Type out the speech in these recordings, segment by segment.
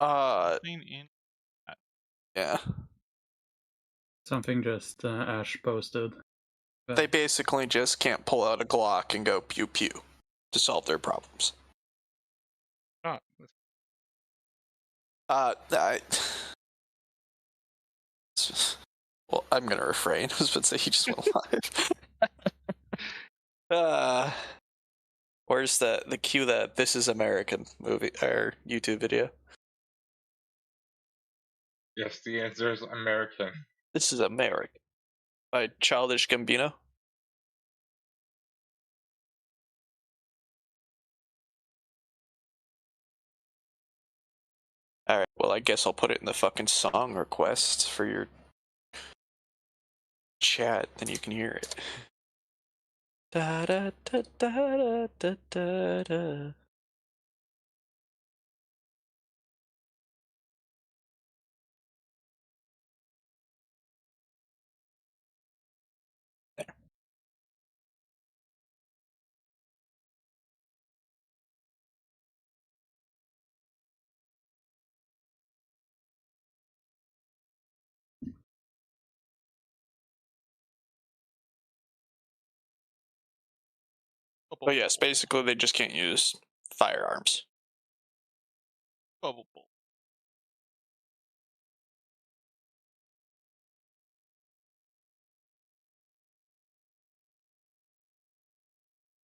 Something in that. Yeah. Something just Ash posted. They basically just can't pull out a Glock and go pew pew to solve their problems. Oh, I, well, I'm gonna refrain. I was about to say he just went live. Where's the cue that This Is American movie or YouTube video? Yes, the answer is American. This is American by Childish Gambino. Alright, well, I guess I'll put it in the fucking song request for your chat, then you can hear it. Da da da da da da da. bubble, But yes, basically they just can't use firearms. bubble.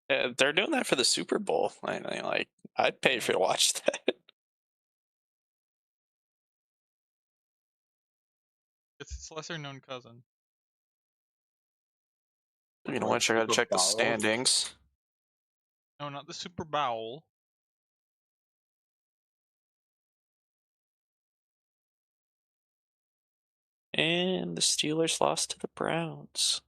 Yeah, they're doing that for the Super Bowl. I'd pay for you to watch that. It's its lesser known cousin. You know what? I gotta check the Super Bowl? standings. No, not the Super Bowl. And the Steelers lost to the Browns.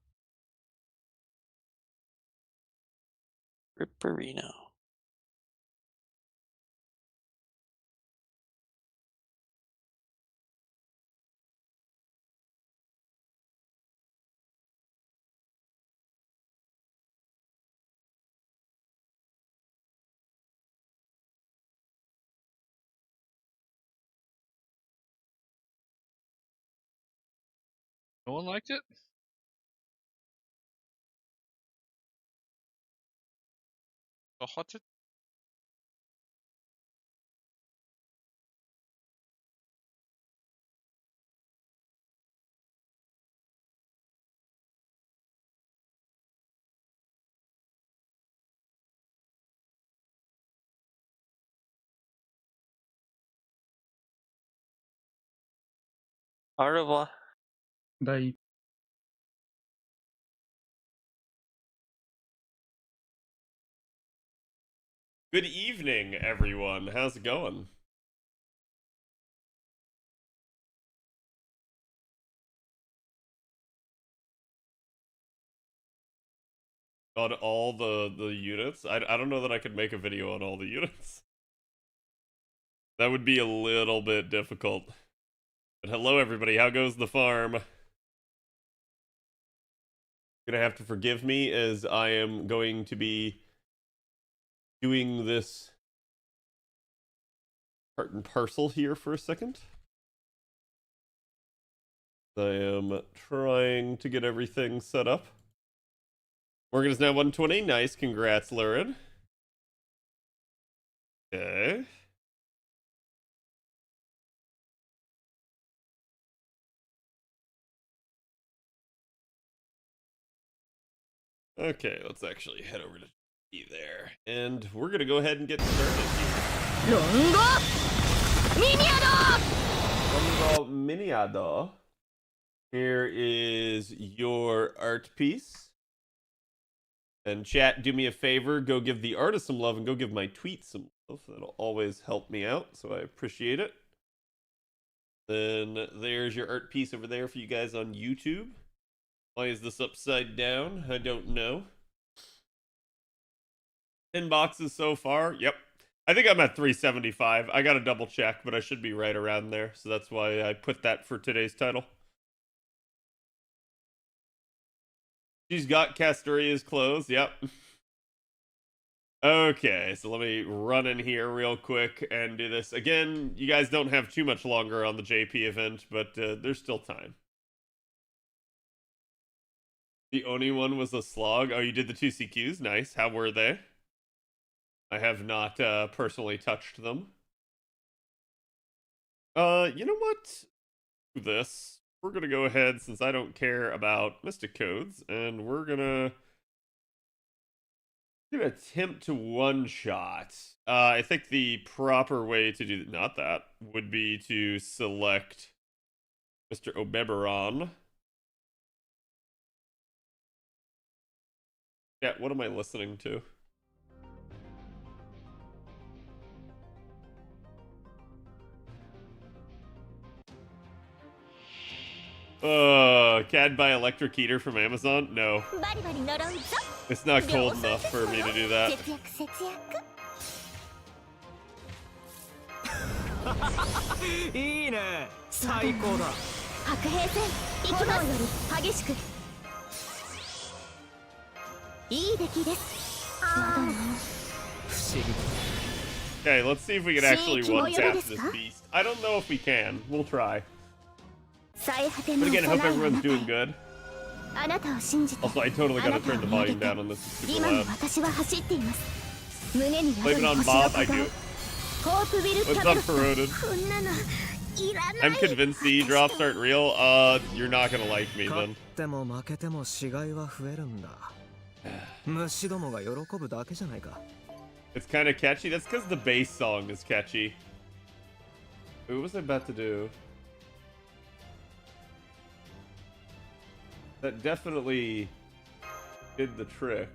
Ripperino. No one liked it? The hot it? Au revoir. Bye. Good evening, everyone. How's it going? On all the units? I don't know that I could make a video on all the units. That would be a little bit difficult. But hello, everybody. How goes the farm? Gonna have to forgive me as I am going to be doing this part and parcel here for a second. I am trying to get everything set up. Morgan is now 120. Nice. Congrats, Lurid. Okay. Okay, let's actually head over to G there. And we're gonna go ahead and get started here. Longo Miniado. Here is your art piece. And chat, do me a favor, go give the artist some love and go give my tweet some love. That'll always help me out, so I appreciate it. Then there's your art piece over there for you guys on YouTube. Why is this upside down? I don't know. 10 boxes so far. Yep. I think I'm at 375. I gotta double check, but I should be right around there. So that's why I put that for today's title. She's got Castoria's clothes. Yep. Okay, so let me run in here real quick and do this. Again, you guys don't have too much longer on the JP event, but there's still time. The only one was a slog. Oh, you did the 2 CQs? Nice. How were they? I have not personally touched them. You know what? Do this. We're gonna go ahead, since I don't care about Mystic Codes, and we're gonna attempt to one-shot. I think the proper way to do not that would be to select Mr. Obeberon. Yeah, what am I listening to? Can buy electric heater from Amazon? No. It's not cold enough for me to do that. Okay, let's see if we can actually one-tap this beast. I don't know if we can. We'll try. But again, I hope everyone's doing good. Also, I totally gotta turn the volume down on this. It's super loud. Blame it on Bob, I do. What's up, Corroded? I'm convinced the drops aren't real. You're not gonna like me then. It's kind of catchy. That's because the bass song is catchy. What was I about to do? That definitely did the trick.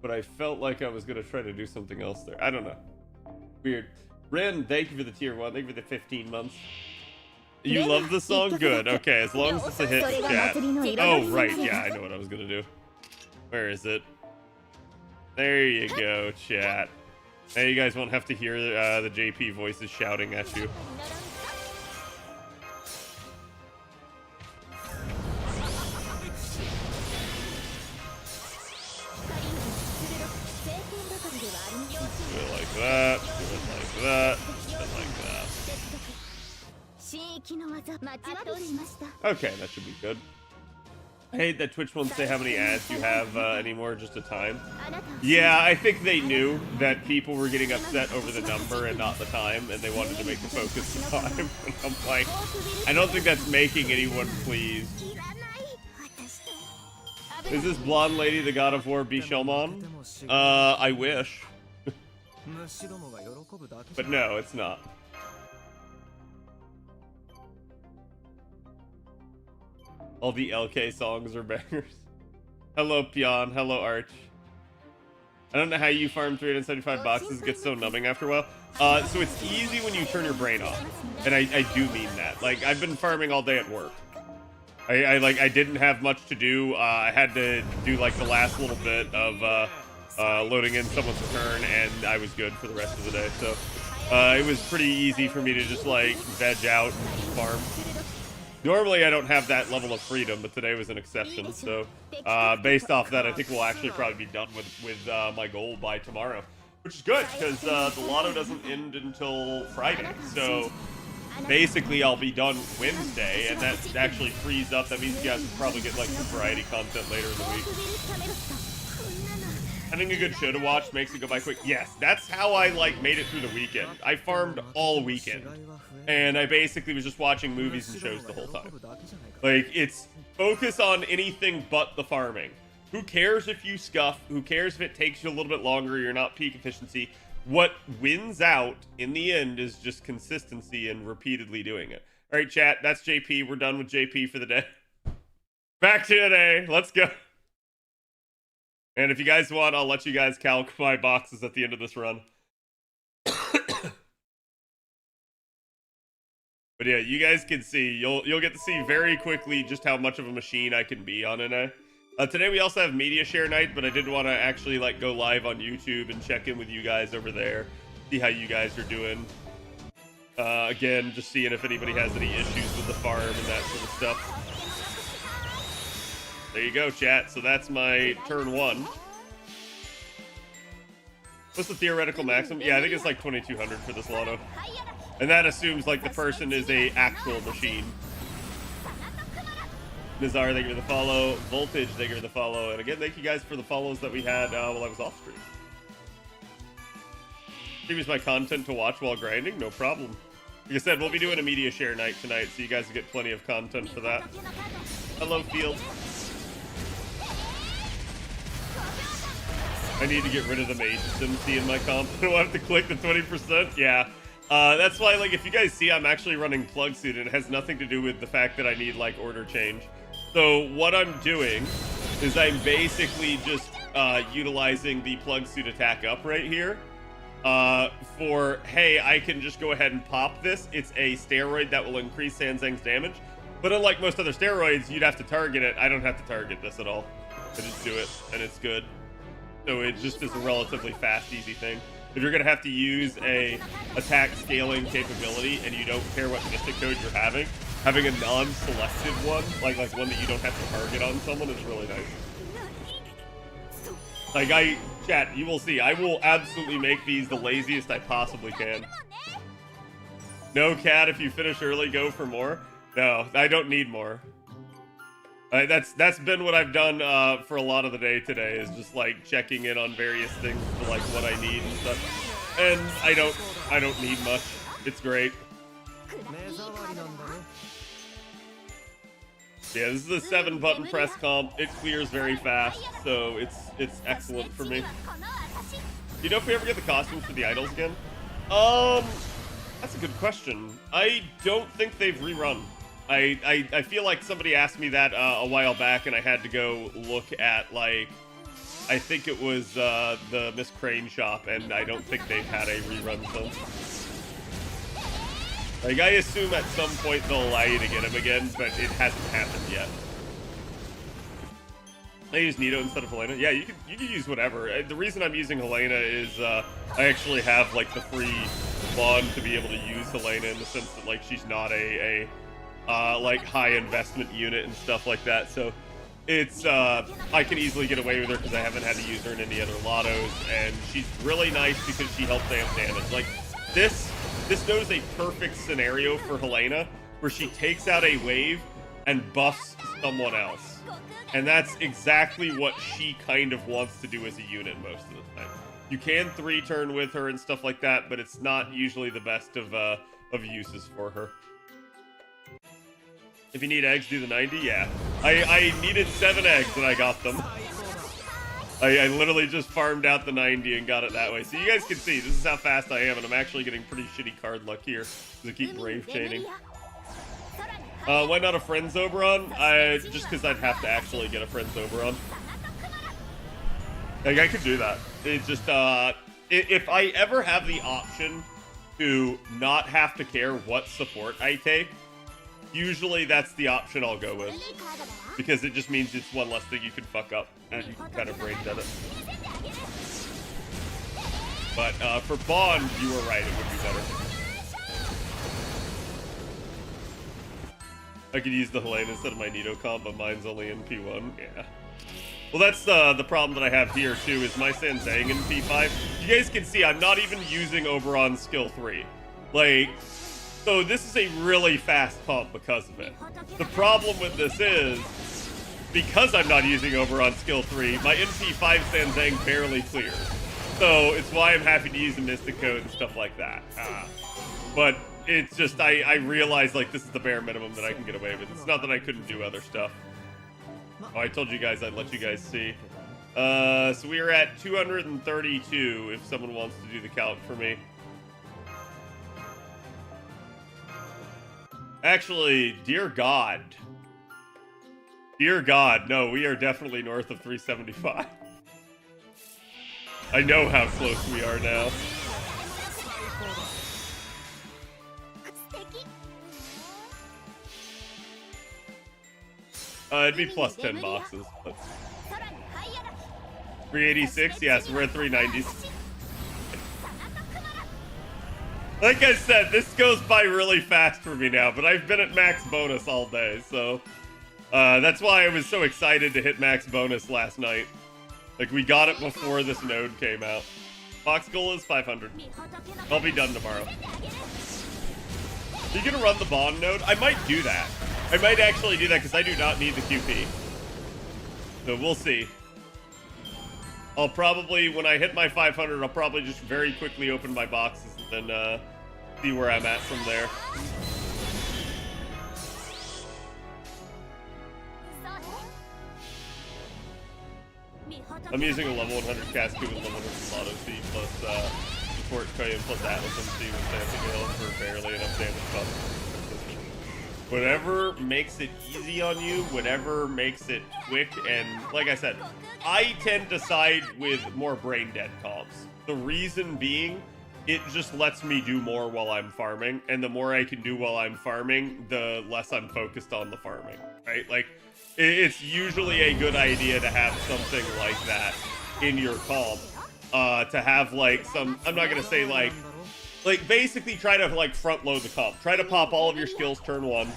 But I felt like I was going to try to do something else there. I don't know. Weird. Ren, thank you for the tier 1. Thank you for the 15 months. You love the song? Good. Okay, as long as it's a hit in chat. Oh, right. Yeah, I know what I was going to do. Where is it? There you go, chat. Now you guys won't have to hear the JP voices shouting at you. That, do it like that, and like that. Okay, that should be good. I hate that Twitch won't say how many ads you have anymore, just a time. Yeah, I think they knew that people were getting upset over the number and not the time, and they wanted to make the focus the time. And I'm like, I don't think that's making anyone pleased. Is this blonde lady the God of War Bishelmon? I wish. But no, it's not. All the LK songs are bangers. Hello, Pion. Hello, Arch. I don't know how you farm 375 boxes. It gets so numbing after a while. So it's easy when you turn your brain off. And I do mean that. Like, I've been farming all day at work. I didn't have much to do. I had to do, like, the last little bit of, loading in someone's turn, and I was good for the rest of the day. So it was pretty easy for me to just like veg out and farm. Normally I don't have that level of freedom, but today was an exception. So based off that, I think we'll actually probably be done with my goal by tomorrow, which is good because the lotto doesn't end until Friday. So basically I'll be done Wednesday, and that actually frees up. That means you guys will probably get like some variety content later in the week. Having a good show to watch makes it go by quick. Yes, that's how I like made it through the weekend. I farmed all weekend, and I basically was just watching movies and shows the whole time. Like, it's focus on anything but the farming. Who cares if you scuff? Who cares if it takes you a little bit longer? You're not peak efficiency. What wins out in the end is just consistency and repeatedly doing it. All right, chat, that's JP. We're done with JP for the day. Back to today. Let's go. And if you guys want, I'll let you guys calc my boxes at the end of this run. But yeah, you guys can see. You'll get to see very quickly just how much of a machine I can be on NA. Today we also have media share night, but I did want to actually like go live on YouTube and check in with you guys over there, see how you guys are doing. Again, just seeing if anybody has any issues with the farm and that sort of stuff. There you go, chat. So that's my turn 1. What's the theoretical maximum? Yeah, I think it's like 2200 for this Lotto. And that assumes like the person is a actual machine. Nizar, thank you for the follow. Voltage, thank you for the follow. And again, thank you guys for the follows that we had while I was off stream. Stream is my content to watch while grinding, no problem. Like I said, we'll be doing a media share night tonight, so you guys will get plenty of content for that. Hello, Field. I need to get rid of the Mage SimC in my comp. I don't have to click the 20%. Yeah. That's why, like, if you guys see, I'm actually running Plug Suit, and it has nothing to do with the fact that I need, like, order change. So what I'm doing is I'm basically just utilizing the Plug Suit attack up right here for, hey, I can just go ahead and pop this. It's a steroid that will increase Sanzang's damage. But unlike most other steroids, you'd have to target it. I don't have to target this at all. I just do it, and it's good. So it just is a relatively fast, easy thing. If you're going to have to use a attack scaling capability and you don't care what mystic code you're having a non-selected one, like one that you don't have to target on someone is really nice. Like, chat, you will see, I will absolutely make these the laziest I possibly can. No, Cat, if you finish early, go for more. No, I don't need more. That's been what I've done for a lot of the day today, is just like checking in on various things for like what I need and stuff. And I don't need much. It's great. Yeah, this is a 7-button press comp. It clears very fast, so it's excellent for me. You know if we ever get the costumes for the idols again? That's a good question. I don't think they've rerun. I feel like somebody asked me that a while back, and I had to go look at, like, I think it was the Miss Crane shop, and I don't think they've had a rerun since. Like, I assume at some point they'll allow you to get him again, but it hasn't happened yet. I use Nito instead of Helena. Yeah, you can use whatever. The reason I'm using Helena is I actually have, like, the free bond to be able to use Helena, in the sense that, like, she's not a like high investment unit and stuff like that, so it's I can easily get away with her because I haven't had to use her in any other Lottos, and she's really nice because she helps amp damage. Like, this knows a perfect scenario for Helena where she takes out a wave and buffs someone else, and that's exactly what she kind of wants to do as a unit most of the time. You can 3-turn with her and stuff like that, but it's not usually the best of uses for her. If you need eggs, do the 90. Yeah, I needed 7 eggs and I got them. I literally just farmed out the 90 and got it that way. So you guys can see, this is how fast I am, and I'm actually getting pretty shitty card luck here because I keep brave chaining. Why not a Friends Oberon? Just because I'd have to actually get a Friends Oberon. Like, I could do that. It's just, if I ever have the option to not have to care what support I take, usually that's the option I'll go with, because it just means it's one less thing you can fuck up, and you can kind of brain dead it. But for Bond, you were right, it would be better. I could use the Helena instead of my Nito comp, but mine's only in P1. Yeah. Well, that's the problem that I have here, too, is my Sanzang in P5. You guys can see I'm not even using Oberon's skill 3. Like, so this is a really fast comp because of it. The problem with this is, because I'm not using Oberon's skill 3, my NP5 Sanzang barely clears. So it's why I'm happy to use a Mystic Code and stuff like that. But it's just, I realize, like, this is the bare minimum that I can get away with. It's not that I couldn't do other stuff. Oh, I told you guys I'd let you guys see. So we are at 232 if someone wants to do the count for me. Actually, dear God. Dear God, no, we are definitely north of 375. I know how close we are now. It'd be plus 10 boxes. But 386, yes, we're at 390s. Like I said, this goes by really fast for me now, but I've been at max bonus all day, so that's why I was so excited to hit max bonus last night. Like, we got it before this node came out. Box goal is 500. I'll be done tomorrow. Are you gonna run the bond node? I might do that. I might actually do that because I do not need the QP. So we'll see. I'll probably, when I hit my 500, I'll probably just very quickly open my boxes and then see where I'm at from there. I'm using a level 100 cast Q and level 100 Lotto C plus support Koyan plus Atlas MC with Dancing Hill for barely enough damage cost. Whatever makes it easy on you, whatever makes it quick, and like I said, I tend to side with more brain dead comps. The reason being, it just lets me do more while I'm farming, and the more I can do while I'm farming, the less I'm focused on the farming, right? Like, it's usually a good idea to have something like that in your comp, to have like some, I'm not gonna say like basically try to like front load the comp. Try to pop all of your skills turn 1.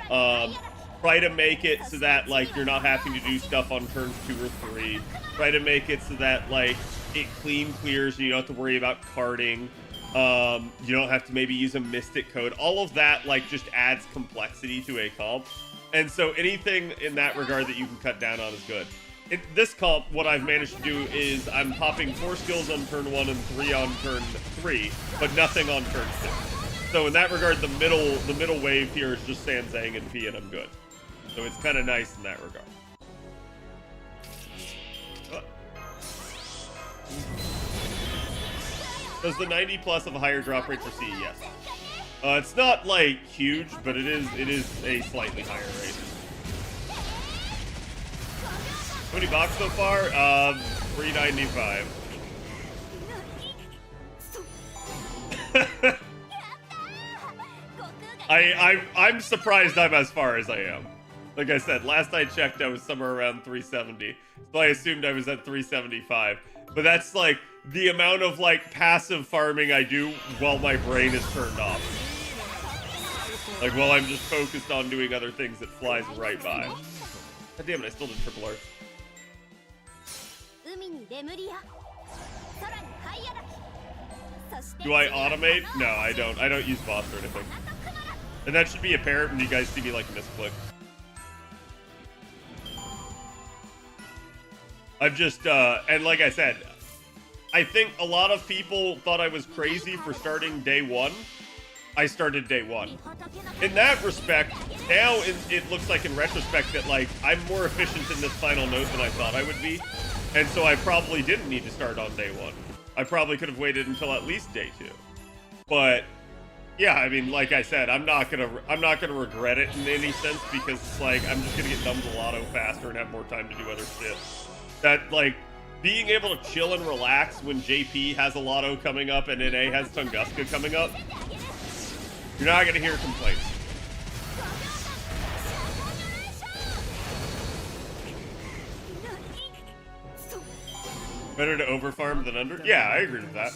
Try to make it so that like you're not having to do stuff on turns 2 or 3. Try to make it so that like it clears and you don't have to worry about carding. You don't have to maybe use a mystic code. All of that like just adds complexity to a comp. And so anything in that regard that you can cut down on is good. In this comp, what I've managed to do is I'm popping 4 skills on turn 1 and 3 on turn 3, but nothing on turn 2. So in that regard, the middle wave here is just Sanzang and P, and I'm good. So it's kind of nice in that regard. Does the 90 plus of a higher drop rate for C? Yes. It's not like huge, but it is a slightly higher rate. How many box so far? 395. I'm surprised I'm as far as I am. Like I said, last I checked, I was somewhere around 370. So I assumed I was at 375. But that's like the amount of like passive farming I do while my brain is turned off. Like while I'm just focused on doing other things, it flies right by. God damn it, I still did triple R. Do I automate? No, I don't. I don't use bots or anything. And that should be apparent when you guys see me like misclick. I've just, and like I said, I think a lot of people thought I was crazy for starting day 1. I started day 1. In that respect, now it looks like in retrospect that like I'm more efficient in this final node than I thought I would be. And so I probably didn't need to start on day 1. I probably could have waited until at least day 2. But yeah, I mean, like I said, I'm not gonna regret it in any sense because it's like I'm just gonna get done with Lotto faster and have more time to do other shit. That like being able to chill and relax when JP has a Lotto coming up and NA has Tunguska coming up, you're not gonna hear complaints. Better to overfarm than under? Yeah, I agree with that.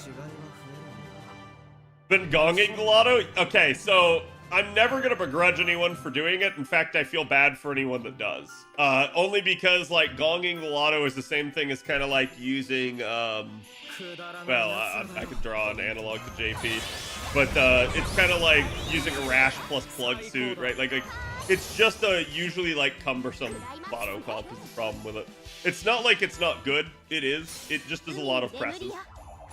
Been gonging the Lotto? Okay, so I'm never going to begrudge anyone for doing it. In fact, I feel bad for anyone that does. Only because, like, gonging the Lotto is the same thing as kind of like using, well, I could draw an analog to JP. But it's kind of like using a rash plus plug suit, right? Like it's just a usually, like, cumbersome Lotto comp is the problem with it. It's not like it's not good. It is. It just does a lot of presses.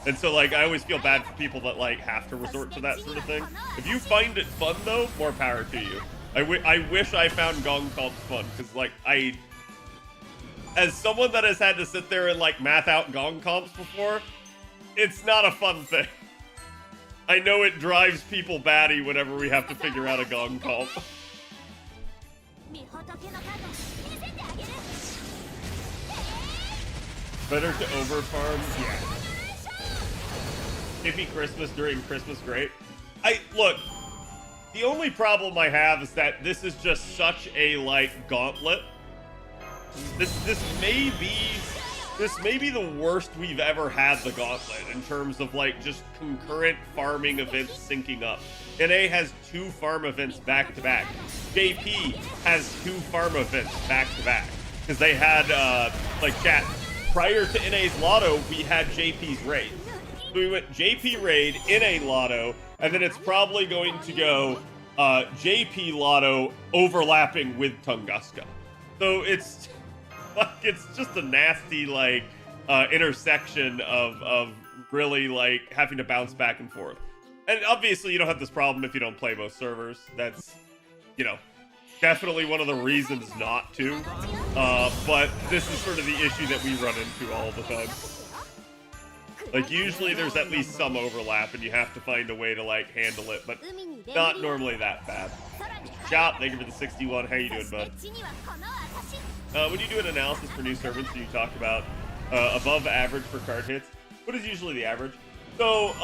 And so, like, I always feel bad for people that, like, have to resort to that sort of thing. If you find it fun, though, more power to you. I wish I found gong comps fun, because, like, as someone that has had to sit there and, like, math out gong comps before, it's not a fun thing. I know it drives people batty whenever we have to figure out a gong comp. Better to overfarm? Yeah. Hippie Christmas during Christmas, great. Look, the only problem I have is that this is just such a, like, gauntlet. This may be the worst we've ever had the gauntlet in terms of, like, just concurrent farming events syncing up. NA has 2 farm events back-to-back. JP has 2 farm events back-to-back. Because they had, like, chat. Prior to NA's Lotto, we had JP's raids. So we went JP Raid in a Lotto, and then it's probably going to go JP Lotto overlapping with Tunguska. So it's like it's just a nasty like intersection of really like having to bounce back and forth. And obviously you don't have this problem if you don't play most servers. That's, you know, definitely one of the reasons not to. But this is sort of the issue that we run into all the time. Like, usually there's at least some overlap, and you have to find a way to, like, handle it, but not normally that bad. Shop, thank you for the 61. How you doing, bud? When you do an analysis for new servants, do you talk about above average for card hits? What is usually the average? So,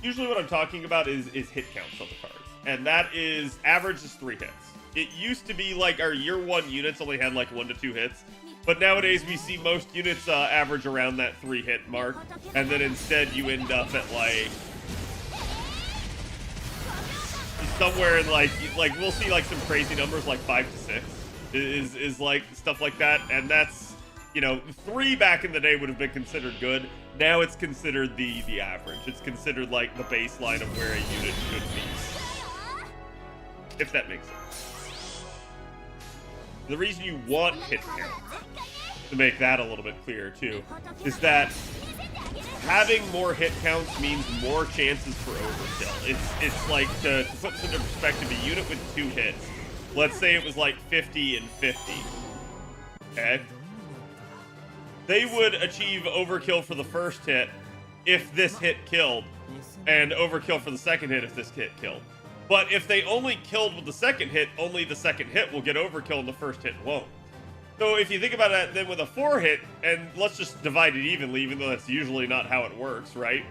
usually what I'm talking about is hit counts on the cards. And that is, average is 3 hits. It used to be like our year 1 units only had like 1 to 2 hits. But nowadays we see most units average around that 3 hit mark. And then instead you end up at like somewhere in like we'll see like some crazy numbers like 5 to 6 is like stuff like that. And that's, you know, 3 back in the day would have been considered good. Now it's considered the average. It's considered like the baseline of where a unit should be. If that makes sense. The reason you want hit count, to make that a little bit clearer too, is that having more hit counts means more chances for overkill. It's like, to put this into perspective, a unit with 2 hits, let's say it was like 50 and 50, okay? They would achieve overkill for the first hit if this hit killed, and overkill for the second hit if this hit killed. But if they only killed with the second hit, only the second hit will get overkill and the first hit won't. So if you think about it, then with a 4 hit, and let's just divide it evenly, even though that's usually not how it works, right?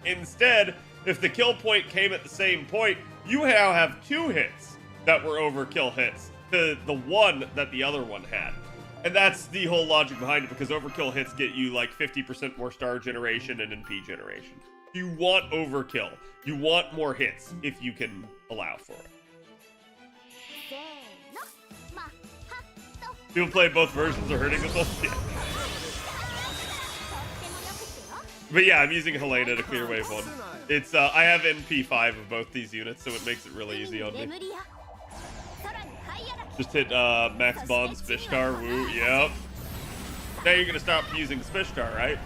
Instead, if the kill point came at the same point, you now have 2 hits that were overkill hits to the 1 that the other one had. And that's the whole logic behind it, because overkill hits get you like 50% more star generation and NP generation. You want overkill. You want more hits if you can allow for it. People play both versions are hurting themselves. Yeah. But yeah, I'm using Helena to clear wave 1. It's I have NP5 of both these units, so it makes it really easy on me. Just hit Max Bond's Fishtar. Woo, yep. Now you're gonna stop using Fishtar, right?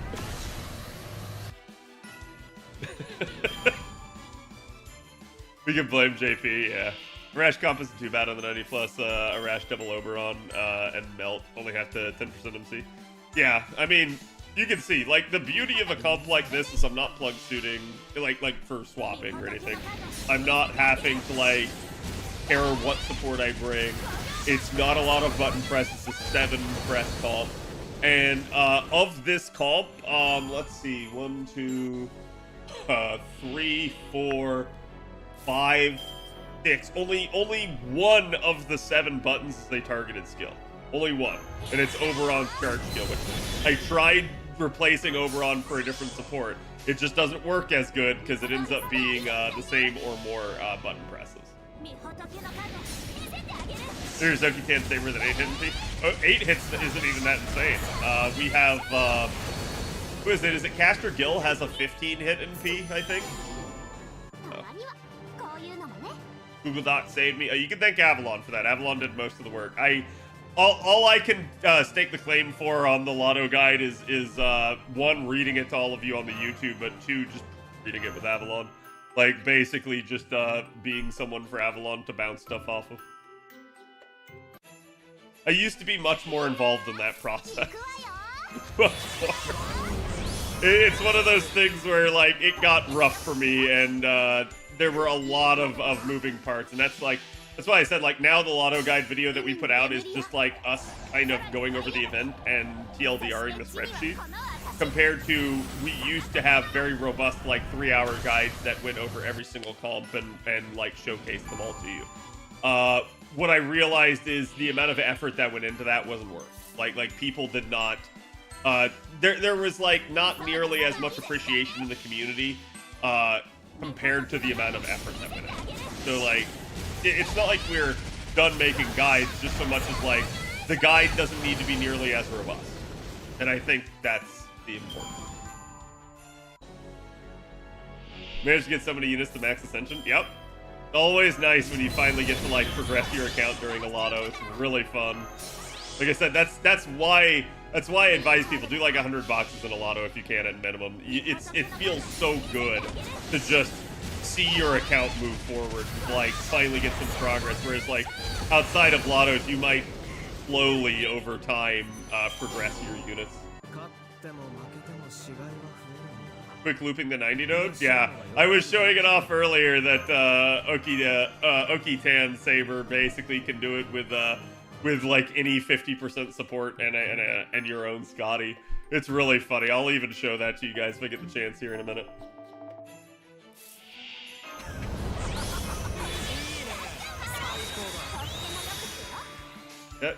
We can blame JP, yeah. Rash comp isn't too bad on the 90 plus. A Rash double Oberon and Melt only have to 10% MC. Yeah, I mean, you can see, like, the beauty of a comp like this is I'm not plug suiting, like for swapping or anything. I'm not having to, like, care what support I bring. It's not a lot of button press, it's a 7 press comp. And of this comp, let's see, 1, 2, 3, 4, 5, 6. Only one of the 7 buttons is a targeted skill. Only one. And it's Oberon's charge skill, which I tried replacing Oberon for a different support. It just doesn't work as good because it ends up being the same or more button presses. There's Oki-Tan Saber than 8 hit NP. Oh, 8 hits isn't even that insane. We have, who is it? Is it Caster Gill has a 15 hit NP, I think? Google Doc saved me. You can thank Avalon for that. Avalon did most of the work. All I can stake the claim for on the Lotto guide is 1, reading it to all of you on the YouTube, but 2, just reading it with Avalon. Like, basically just being someone for Avalon to bounce stuff off of. I used to be much more involved in that process. It's one of those things where, like, it got rough for me, and there were a lot of moving parts, and that's why I said, like, now the Lotto guide video that we put out is just like us kind of going over the event and TLDRing the spreadsheet, compared to we used to have very robust, like, 3-hour guides that went over every single comp and like showcased them all to you. What I realized is the amount of effort that went into that wasn't worth. Like people did not there was like not nearly as much appreciation in the community compared to the amount of effort that went in. So, like, it's not like we're done making guides, just so much as, like, the guide doesn't need to be nearly as robust. And I think that's the important. Managed to get so many units to max ascension. Yep. Always nice when you finally get to like progress your account during a lotto. It's really fun. Like I said, that's why I advise people do like 100 boxes in a lotto if you can at minimum. It feels so good to just see your account move forward, like finally get some progress. Whereas like outside of lottos, you might slowly over time progress your units. Quick looping the 90 nodes? Yeah, I was showing it off earlier that Oki-tan Saber basically can do it with like any 50% support and your own Scotty. It's really funny. I'll even show that to you guys if I get the chance here in a minute. Yep.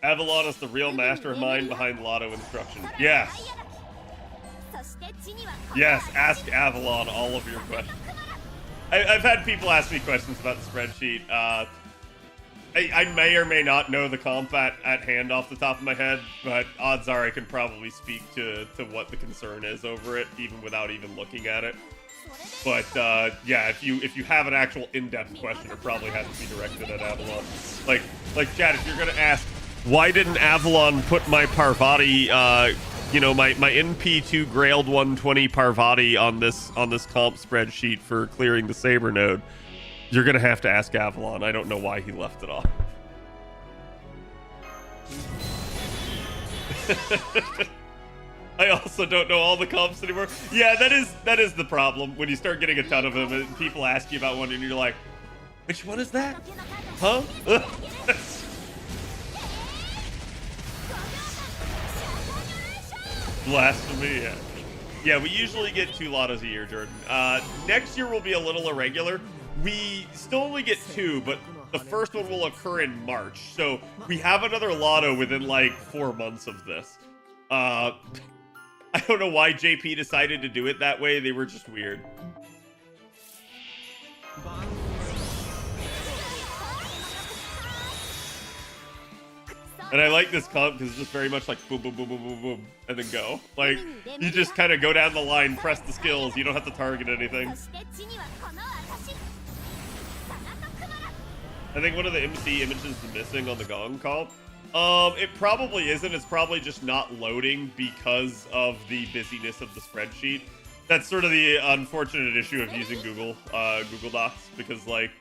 Avalon is the real mastermind behind Lotto instruction. Yes. Yes, ask Avalon all of your questions. I've had people ask me questions about the spreadsheet. I may or may not know the comp at hand off the top of my head, but odds are I can probably speak to what the concern is over it, even without even looking at it. But yeah, if you have an actual in-depth question, it probably has to be directed at Avalon. Like Chad, if you're gonna ask, why didn't Avalon put my Parvati, you know, my NP2 Grailed 120 Parvati on this comp spreadsheet for clearing the Saber node? You're gonna have to ask Avalon. I don't know why he left it off. I also don't know all the comps anymore. Yeah, that is the problem when you start getting a ton of them and people ask you about one and you're like, which one is that? Huh? Blasphemy, yeah. Yeah, we usually get 2 lottos a year, Jordan. Next year will be a little irregular. We still only get 2, but the first one will occur in March. So we have another lotto within like 4 months of this. I don't know why JP decided to do it that way. They were just weird. And I like this comp because it's just very much like boom, boom, boom, boom, boom, boom, and then go. Like, you just kind of go down the line, press the skills. You don't have to target anything. I think one of the MC images is missing on the Gong comp. It probably isn't. It's probably just not loading because of the busyness of the spreadsheet. That's sort of the unfortunate issue of using Google Docs, because like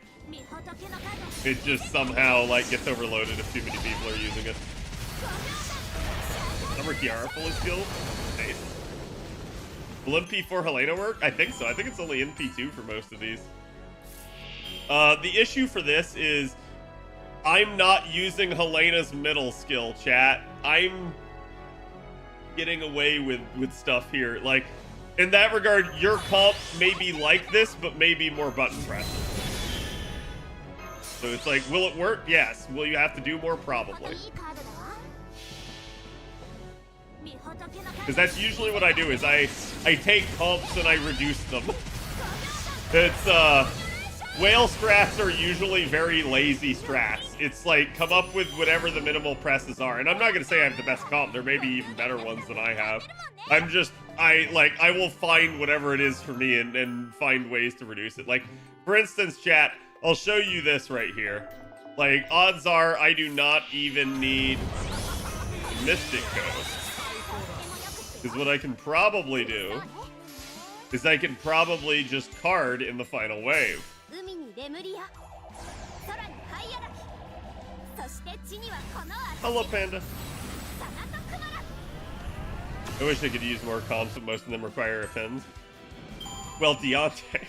it just somehow like gets overloaded if too many people are using it. Summer Kiara fully skilled. Nice. Will MP4 Helena work? I think so. I think it's only MP2 for most of these. The issue for this is I'm not using Helena's middle skill, chat. I'm getting away with stuff here. Like, in that regard, your comp may be like this, but maybe more button press. So it's like, will it work? Yes. Will you have to do more? Probably. Because that's usually what I do, is I take comps and I reduce them. It's, whale strats are usually very lazy strats. It's like, come up with whatever the minimal presses are. And I'm not going to say I have the best comp. There may be even better ones than I have. I'm just, I will find whatever it is for me and find ways to reduce it. Like, for instance, chat, I'll show you this right here. Like, odds are I do not even need Mystic Code. Because what I can probably do is I can probably just card in the final wave. Hello, Panda. I wish I could use more comps, but most of them require a pins. Well, Deontay.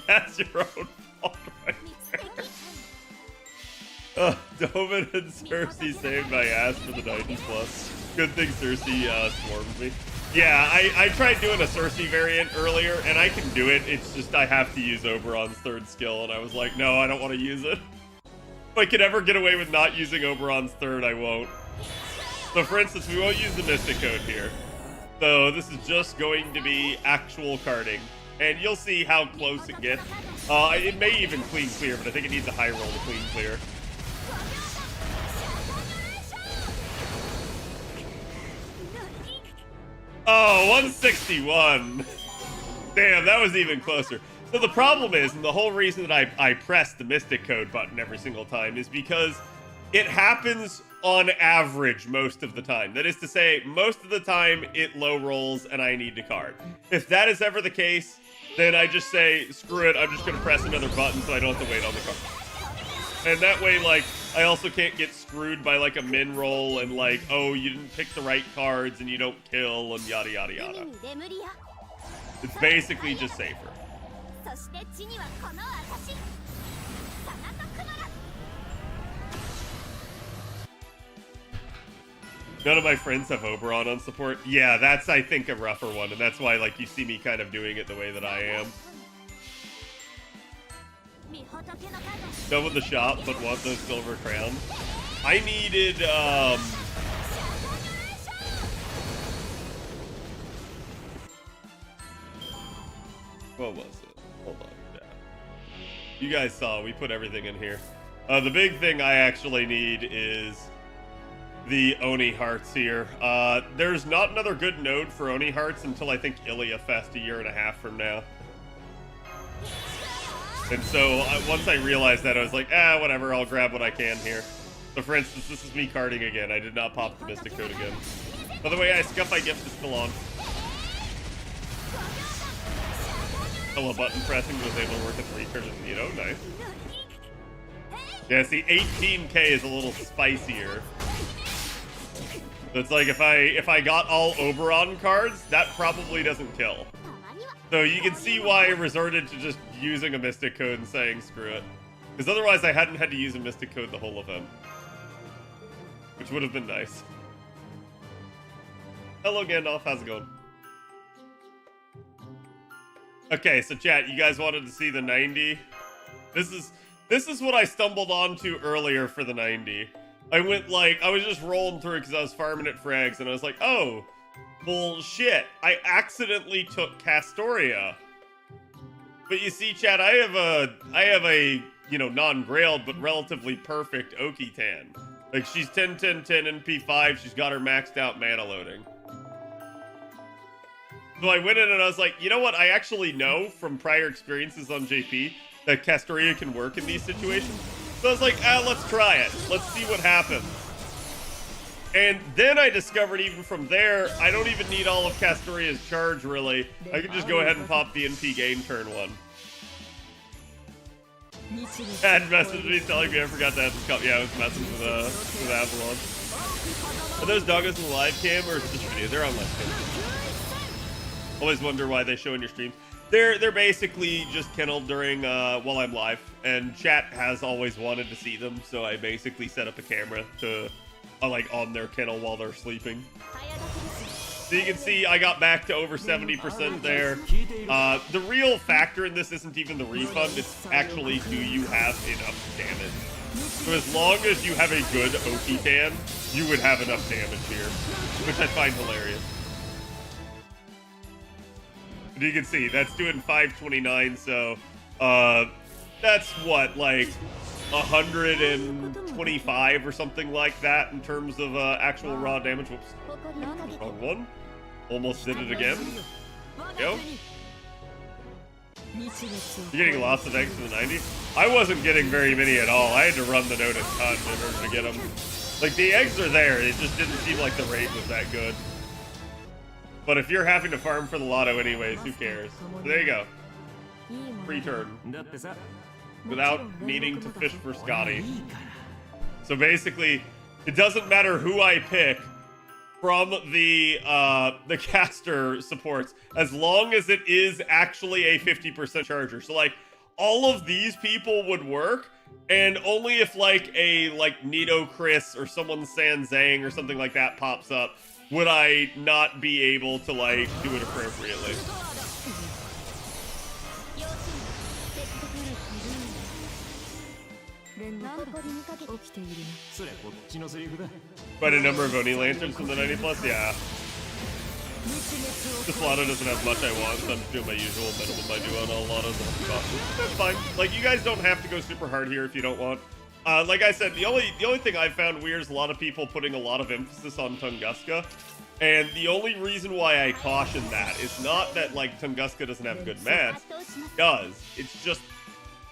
That's your own fault right there. Domin and Cersei saved my ass for the 90+. Good thing Cersei swarmed me. Yeah, I tried doing a Cersei variant earlier, and I can do it. It's just I have to use Oberon's 3rd skill, and I was like, no, I don't want to use it. If I could ever get away with not using Oberon's 3rd, I won't. So, for instance, we won't use the Mystic Code here. So, this is just going to be actual carding. And you'll see how close it gets. It may even clean clear, but I think it needs a high roll to clean clear. Oh, 161. Damn, that was even closer. So the problem is, and the whole reason that I press the Mystic Code button every single time is because it happens on average most of the time. That is to say, most of the time it low rolls and I need to card. If that is ever the case, then I just say, screw it, I'm just gonna press another button so I don't have to wait on the card. And that way, like, I also can't get screwed by, like, a min roll and, like, oh, you didn't pick the right cards and you don't kill and yada yada yada. It's basically just safer. None of my friends have Oberon on support. Yeah, that's, I think, a rougher one, and that's why, like, you see me kind of doing it the way that I am. Done with the shop, but want those silver crowns. I needed, what was it? Hold on. Yeah. You guys saw, we put everything in here. The big thing I actually need is the Oni hearts here. There's not another good node for Oni hearts until I think Ilia Fest a year and a half from now. And so once I realized that, I was like, whatever, I'll grab what I can here. So for instance, this is me carding again. I did not pop the Mystic Code again. By the way, Scuff I Gift is still on. Hello, button pressing was able to work at 3 turns of Nito. Nice. Yeah, see, 18k is a little spicier. So it's like if I got all Oberon cards, that probably doesn't kill. So you can see why I resorted to just using a Mystic Code and saying screw it. Because otherwise I hadn't had to use a Mystic Code the whole event. Which would have been nice. Hello Gandalf, how's it going? Okay, so chat, you guys wanted to see the 90? This is what I stumbled onto earlier for the 90. I was just rolling through because I was farming at frags and I was like, oh, bullshit. I accidentally took Castoria. But you see, chat, I have a you know, non-grailed but relatively perfect Oki-Tan. Like, she's 10, 10, 10 NP5, she's got her maxed out mana loading. So I went in and I was like, you know what, I actually know from prior experiences on JP that Castoria can work in these situations. So I was like, let's try it. Let's see what happens. And then I discovered even from there, I don't even need all of Castoria's charge, really. I can just go ahead and pop the NP gain turn 1. Had messaged me telling me I forgot to add this cup. Yeah, I was messing with Avalon. Are those doggos in the live cam or is it just video? They're on live cam. Always wonder why they show in your stream. They're basically just kenneled during while I'm live, and chat has always wanted to see them, so I basically set up a camera to like on their kennel while they're sleeping. So you can see I got back to over 70% there. The real factor in this isn't even the refund, it's actually do you have enough damage. So as long as you have a good Oki-Tan, you would have enough damage here, which I find hilarious. And you can see that's doing 529, so that's what, like 125 or something like that in terms of actual raw damage. Whoops. Wrong one. Almost did it again. Go. You're getting lots of eggs to the 90? I wasn't getting very many at all. I had to run the node a ton in order to get them. Like, the eggs are there. It just didn't seem like the rate was that good. But if you're having to farm for the lotto anyways, who cares? So there you go. Free turn. Without needing to fish for Scotty. So basically, it doesn't matter who I pick from the caster supports, as long as it is actually a 50% charger. So like, all of these people would work, and only if like a Nito Chris or someone San Zhang or something like that pops up, would I not be able to like do it appropriately. Quite a number of Oni lanterns from the 90 plus, yeah. This Lotto doesn't have much I want, so I'm just doing my usual minimum I do on all Lottos. That's fine. Like, you guys don't have to go super hard here if you don't want. Like I said, the only thing I found weird is a lot of people putting a lot of emphasis on Tunguska. And the only reason why I caution that is not that, like, Tunguska doesn't have good mats. It does. It's just,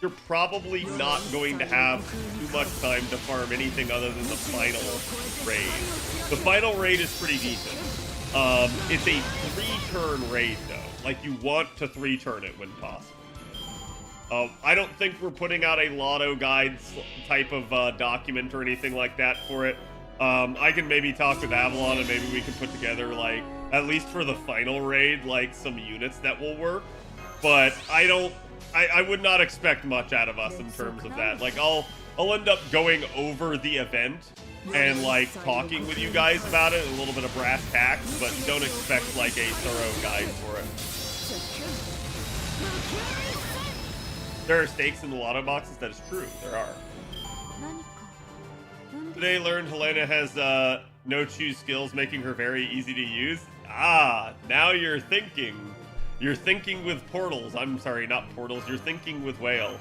you're probably not going to have too much time to farm anything other than the final raid. The final raid is pretty decent. It's a 3-turn raid, though. Like, you want to 3-turn it when possible. I don't think we're putting out a Lotto guides type of document or anything like that for it. I can maybe talk with Avalon and maybe we can put together, like, at least for the final raid, like, some units that will work. But I would not expect much out of us in terms of that. Like, I'll end up going over the event and, like, talking with you guys about it, a little bit of brass tacks, but don't expect, like, a thorough guide for it. There are stakes in the Lotto boxes. That is true. There are. Today learned Helena has no choose skills, making her very easy to use. Ah, now you're thinking. You're thinking with portals. I'm sorry, not portals. You're thinking with whale.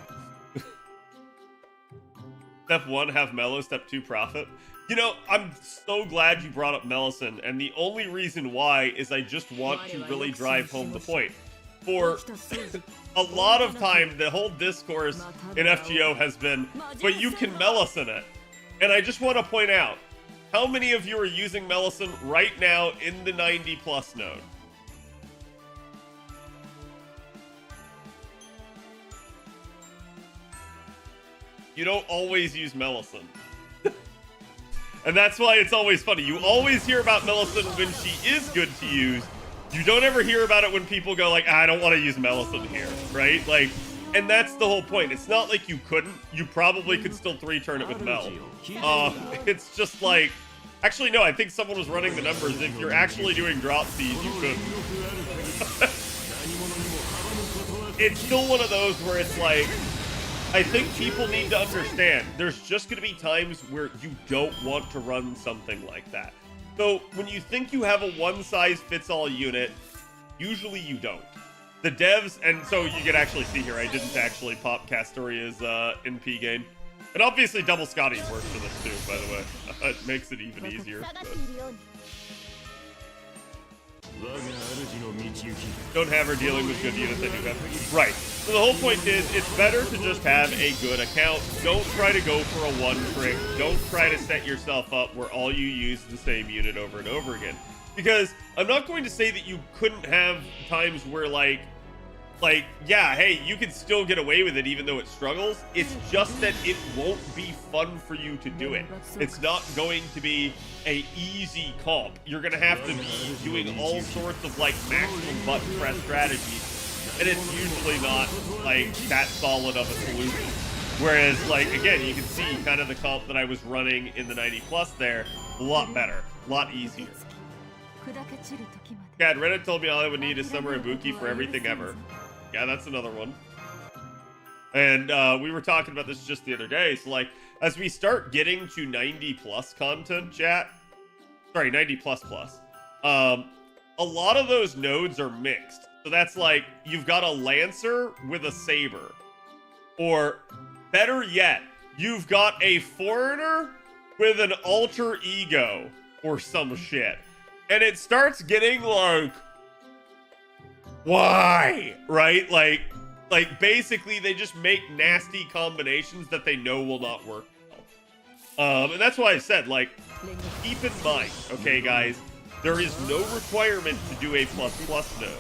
Step 1, have Mellow. Step 2, profit. You know, I'm so glad you brought up Melisson, and the only reason why is I just want to really drive home the point. For a lot of time, the whole discourse in FGO has been, but you can Melisson it. And I just want to point out, how many of you are using Melisson right now in the 90+ node? You don't always use Melisson. And that's why it's always funny. You always hear about Melisson when she is good to use. You don't ever hear about it when people go like, I don't want to use Melisson here, right? Like, and that's the whole point. It's not like you couldn't. You probably could still 3-turn it with Mel. It's just like, actually, no, I think someone was running the numbers. If you're actually doing drop seeds, you couldn't. It's still one of those where it's like, I think people need to understand there's just going to be times where you don't want to run something like that. So when you think you have a one-size-fits-all unit, usually you don't. The devs, and so you can actually see here, I didn't actually pop Castoria's NP game. And obviously Double Scotty works for this too, by the way. It makes it even easier. But don't have her dealing with good units that you have. Right. So the whole point is, it's better to just have a good account. Don't try to go for a one trick. Don't try to set yourself up where all you use the same unit over and over again. Because I'm not going to say that you couldn't have times where like, yeah, hey, you can still get away with it even though it struggles. It's just that it won't be fun for you to do it. It's not going to be a easy comp. You're going to have to be doing all sorts of like maximum button press strategies. And it's usually not like that solid of a solution. Whereas like, again, you can see kind of the comp that I was running in the 90+ there, a lot better, a lot easier. God, Reddit told me all I would need is Summer Ibuki for everything ever. Yeah, that's another one. And we were talking about this just the other day. So, like, as we start getting to 90+ content, chat, sorry, 90++, a lot of those nodes are mixed. So that's like, you've got a Lancer with a Saber. Or, better yet, you've got a Foreigner with an Alter Ego or some shit. And it starts getting like, why? Right? Like basically they just make nasty combinations that they know will not work well. And that's why I said, like, keep in mind, okay, guys, there is no requirement to do a ++ node.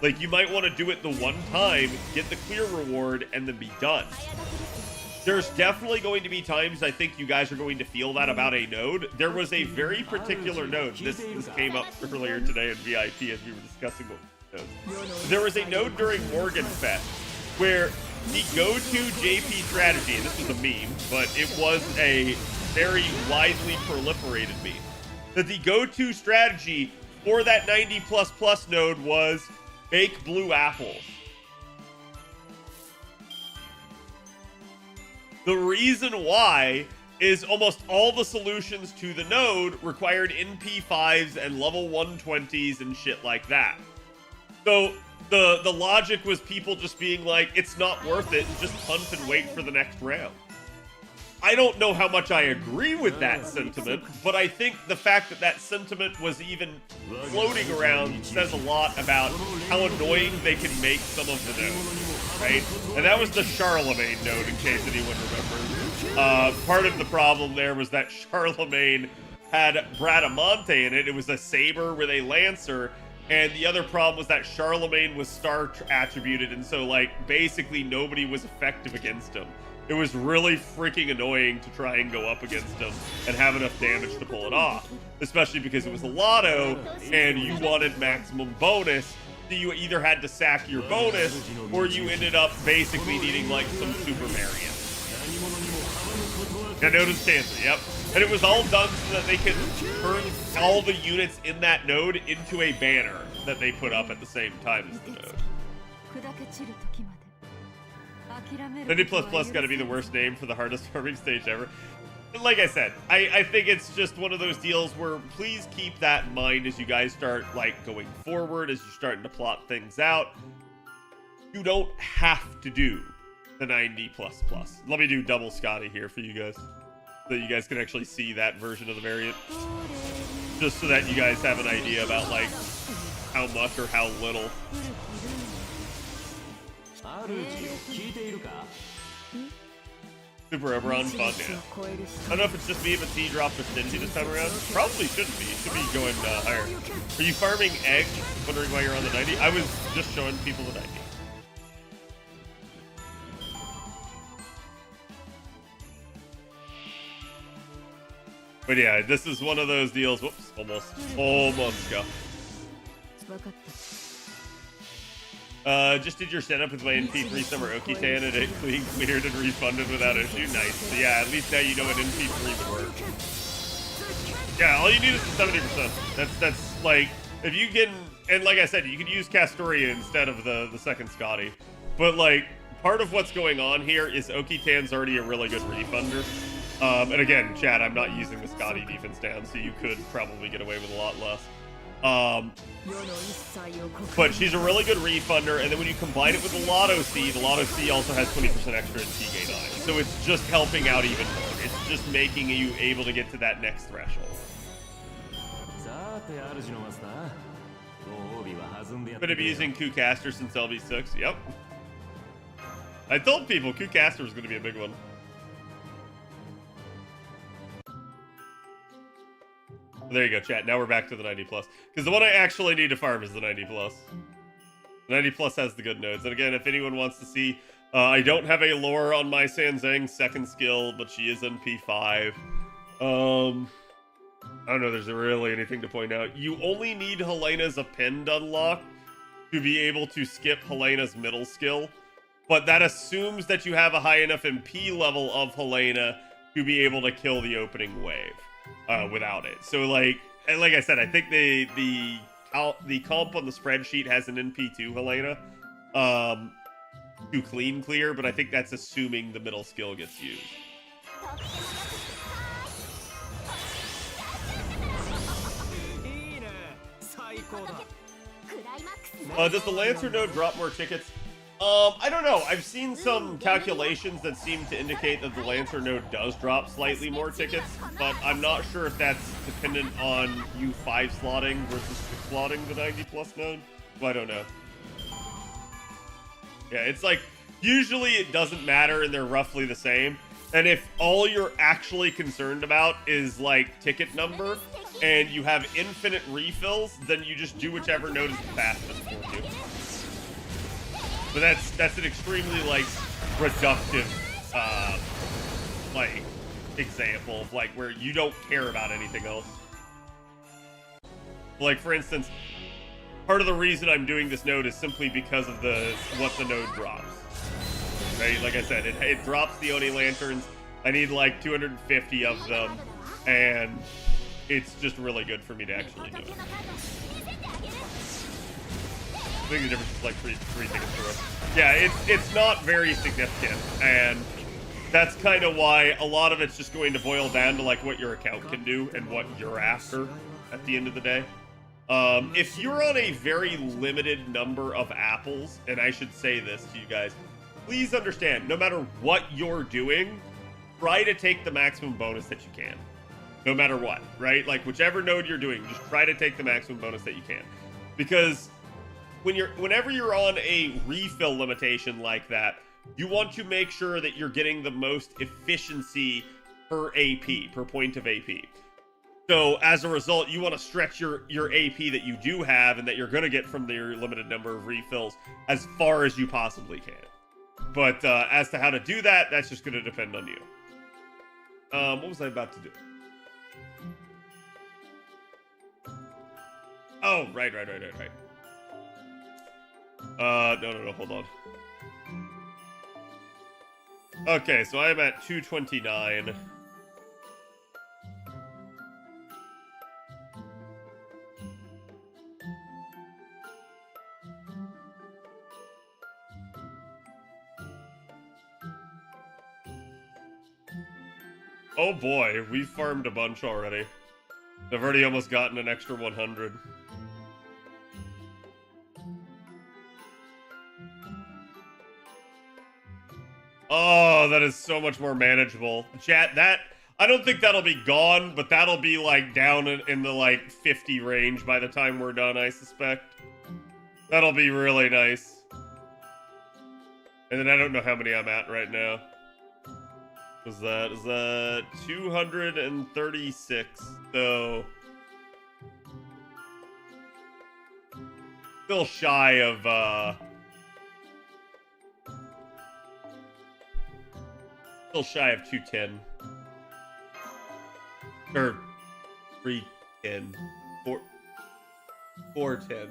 Like, you might want to do it the one time, get the clear reward, and then be done. There's definitely going to be times I think you guys are going to feel that about a node. There was a very particular node. This came up earlier today in VIP as we were discussing what nodes. There was a node during Morgan Fest where the go-to JP strategy, and this was a meme, but it was a very widely proliferated meme, that the go-to strategy for that 90++ node was bake blue apples. The reason why is almost all the solutions to the node required NP5s and level 120s and shit like that. So the logic was people just being like, it's not worth it, and just hunt and wait for the next round. I don't know how much I agree with that sentiment, but I think the fact that that sentiment was even floating around says a lot about how annoying they can make some of the nodes, right? And that was the Charlemagne node, in case anyone remembers. Part of the problem there was that Charlemagne had Bradamante in it. It was a saber with a lancer, and the other problem was that Charlemagne was star attributed, and so, like, basically nobody was effective against him. It was really freaking annoying to try and go up against him and have enough damage to pull it off, especially because it was a Lotto and you wanted maximum bonus, so you either had to sack your bonus or you ended up basically needing like some super Marion. Yeah, notice cancer, yep. And it was all done so that they could turn all the units in that node into a banner that they put up at the same time as the node. 90++ gotta be the worst name for the hardest farming stage ever. Like I said, I think it's just one of those deals where please keep that in mind as you guys start like going forward, as you're starting to plot things out. You don't have to do the 90++. Let me do double Scotty here for you guys, so you guys can actually see that version of the variant. Just so that you guys have an idea about like how much or how little. Super Oberon fun, yeah. I don't know if it's just me, but T dropped or stingy this time around. Probably shouldn't be. It should be going higher. Are you farming egg? Wondering why you're on the 90? I was just showing people the 90. But yeah, this is one of those deals. Whoops, almost go. Just did your setup with my NP3 Summer Okitan and it clean cleared and refunded without issue. Nice. So yeah, at least now you know what NP3 would work. Yeah, all you need is the 70%. That's like, if you can, and like I said, you could use Castoria instead of the second Scotty. But like, part of what's going on here is Okitan's already a really good refunder. And again, Chad, I'm not using the Scotty defense down, so you could probably get away with a lot less. But she's a really good refunder, and then when you combine it with the Lotto C also has 20% extra NP gain on it. So it's just helping out even more. It's just making you able to get to that next threshold. Been abusing Kucaster since LB6. Yep. I told people Kucaster was going to be a big one. There you go, chat. Now we're back to the 90+. Because the one I actually need to farm is the 90+. The 90+ has the good nodes. And again, if anyone wants to see, I don't have a lore on my Sanzang's second skill, but she is NP5. I don't know, there's really anything to point out. You only need Helena's append unlocked to be able to skip Helena's middle skill. But that assumes that you have a high enough MP level of Helena to be able to kill the opening wave. Without it. So like I said, I think the comp on the spreadsheet has an NP2 Helena to clean clear, but I think that's assuming the middle skill gets used. Does the Lancer node drop more tickets? I don't know. I've seen some calculations that seem to indicate that the Lancer node does drop slightly more tickets, but I'm not sure if that's dependent on you 5 slotting versus 6 slotting the 90+ node. Well, I don't know. Yeah, it's like, usually it doesn't matter and they're roughly the same. And if all you're actually concerned about is like ticket number and you have infinite refills, then you just do whichever node is the fastest for you. But that's an extremely like reductive like example of like where you don't care about anything else. Like for instance, part of the reason I'm doing this node is simply because of what the node drops. Right? Like I said, it drops the Oni lanterns. I need like 250 of them, and it's just really good for me to actually do it. I think the difference is like three tickets to us. Yeah, it's not very significant, and that's kind of why a lot of it's just going to boil down to like what your account can do and what you're after at the end of the day. If you're on a very limited number of apples, and I should say this to you guys, please understand, no matter what you're doing, try to take the maximum bonus that you can, no matter what, right? Like whichever node you're doing, just try to take the maximum bonus that you can, because whenever you're on a refill limitation like that, you want to make sure that you're getting the most efficiency per AP, per point of AP. So as a result, you want to stretch your AP that you do have and that you're going to get from your limited number of refills as far as you possibly can. But as to how to do that, that's just going to depend on you. What was I about to do? Oh, right. No, hold on. Okay, so I'm at 229. Oh boy, we've farmed a bunch already. I've already almost gotten an extra 100. Oh, that is so much more manageable. Chat, I don't think that'll be gone, but that'll be like down in the like 50 range by the time we're done, I suspect. That'll be really nice. And then I don't know how many I'm at right now. Is that 236? So still shy of 210. Or 310. 410. Is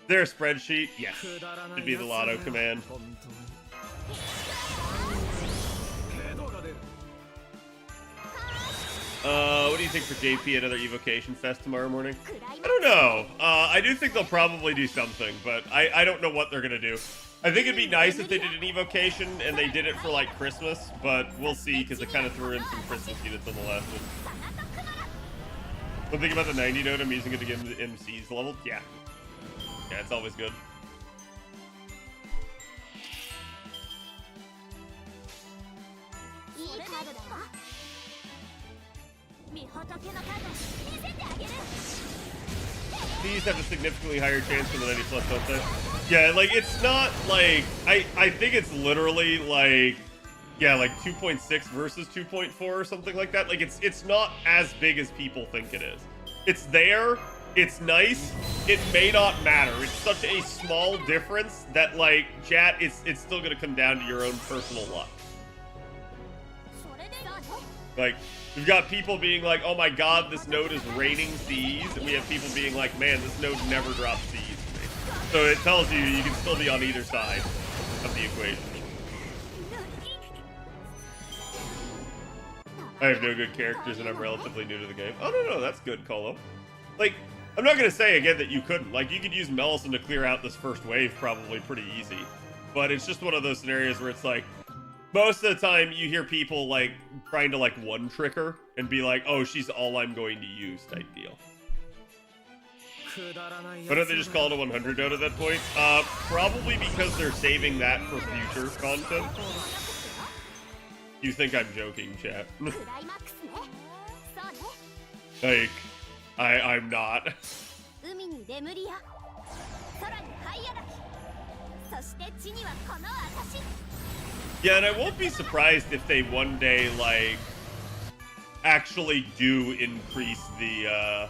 there a spreadsheet? Yes. Should be the Lotto command. What do you think for JP at other Evocation Fest tomorrow morning? I don't know. I do think they'll probably do something, but I don't know what they're gonna do. I think it'd be nice if they did an Evocation and they did it for like Christmas, but we'll see because they kind of threw in some Christmas units on the last one. One thing about the 90 node, I'm using it to get into MC's level. Yeah, it's always good. These have a significantly higher chance for the 90 plus, don't they? Yeah, like it's not like I think it's literally like like 2.6 versus 2.4 or something like that. Like it's not as big as people think it is. It's there, it's nice, it may not matter. It's such a small difference that like chat, it's still gonna come down to your own personal luck. Like, we've got people being like, oh my god, this node is raining Cs, and we have people being like, man, this node never drops Cs for me. So it tells you can still be on either side of the equation. I have no good characters and I'm relatively new to the game. Oh, no, that's good, Colo. Like, I'm not going to say again that you couldn't. Like, you could use Mellison to clear out this first wave probably pretty easy. But it's just one of those scenarios where it's like, most of the time, you hear people, like, trying to, like, one-trick her and be like, oh, she's all I'm going to use type deal. Why don't they just call it a 100 node at that point? Probably because they're saving that for future content. You think I'm joking, chat. Like, I'm not. Yeah, and I won't be surprised if they one day, like, actually do increase the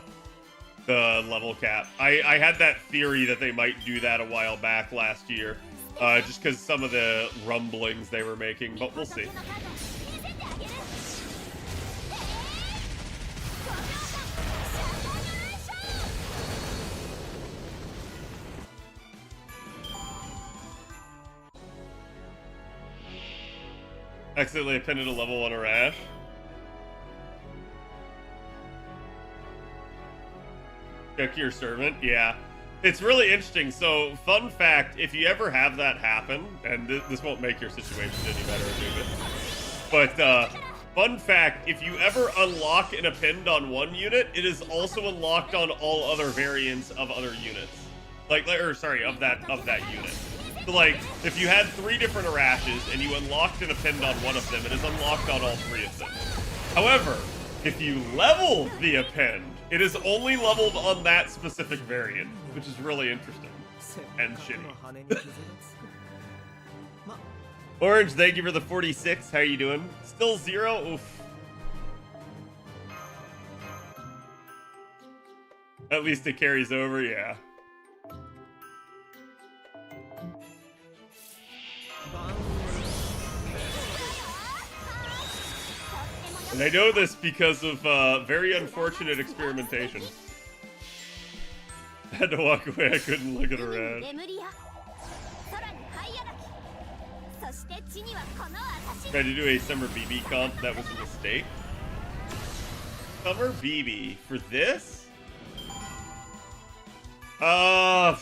level cap. I had that theory that they might do that a while back last year, just because some of the rumblings they were making, but we'll see. Accidentally appended a level 1 Arash. Check your servant. Yeah. It's really interesting. So, fun fact, if you ever have that happen, and this won't make your situation any better, but fun fact, if you ever unlock an append on one unit, it is also unlocked on all other variants of other units. Of that unit. So, like, if you had 3 different Arashes and you unlocked and append on one of them, it is unlocked on all 3 of them. However, if you level the append, it is only leveled on that specific variant, which is really interesting and shitty. Orange, thank you for the 46. How you doing? Still 0? Oof. At least it carries over, yeah. And I know this because of very unfortunate experimentation. I had to walk away, I couldn't look at her ad. Tried to do a Summer BB comp, that was a mistake. Summer BB, for this? And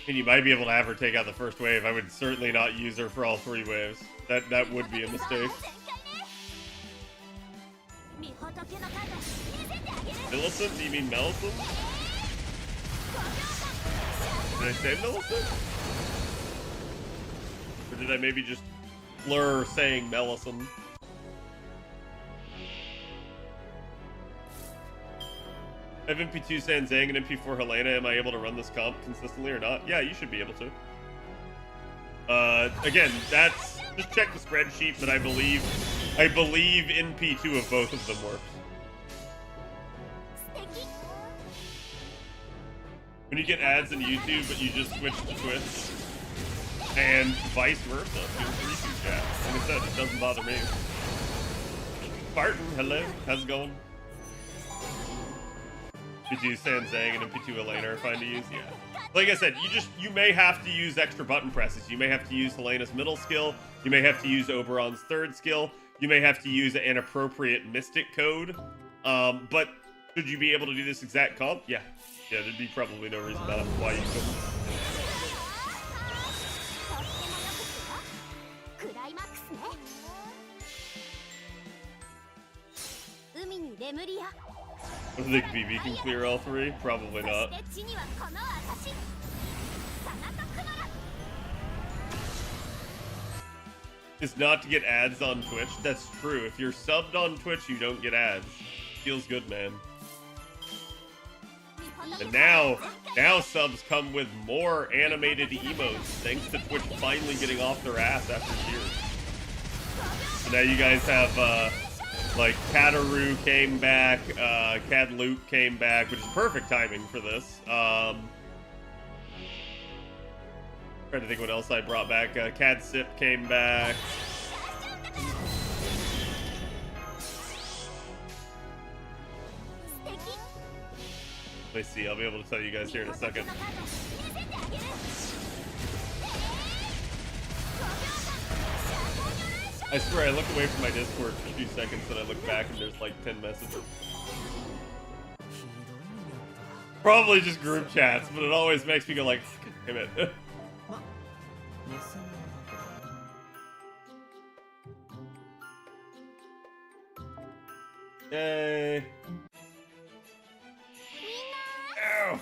you might be able to have her take out the first wave. I would certainly not use her for all 3 waves. That would be a mistake. Millicent? Do you mean Millicent? Did I say Millicent? Or did I maybe just blur saying Millicent? I have MP2 Sanzang and MP4 Helena. Am I able to run this comp consistently or not? Yeah, you should be able to. Again, that's just check the spreadsheet, but I believe NP2 of both of them works. When you get ads in YouTube, but you just switch to Twitch, and vice versa, feel free to chat. Like I said, it doesn't bother me. Barton, hello, how's it going? MP2 Sanzang and MP2 Helena are fine to use, yeah. Like I said, you may have to use extra button presses. You may have to use Helena's middle skill. You may have to use Oberon's 3rd skill. You may have to use an appropriate Mystic code. But should you be able to do this exact comp? Yeah. Yeah, there'd be probably no reason why you couldn't. I think BB can clear all 3? Probably not. Is not to get ads on Twitch. That's true. If you're subbed on Twitch, you don't get ads. Feels good, man. And now subs come with more animated emotes, thanks to Twitch finally getting off their ass after years. So now you guys have, like, Khadroth came back, Khadloop came back, which is perfect timing for this. Trying to think what else I brought back. Cadsip came back. Let me see, I'll be able to tell you guys here in a second. I swear, I look away from my Discord for 2 seconds and I look back and there's like 10 messages. Probably just group chats, but it always makes me go like, damn it. Yay. Ow.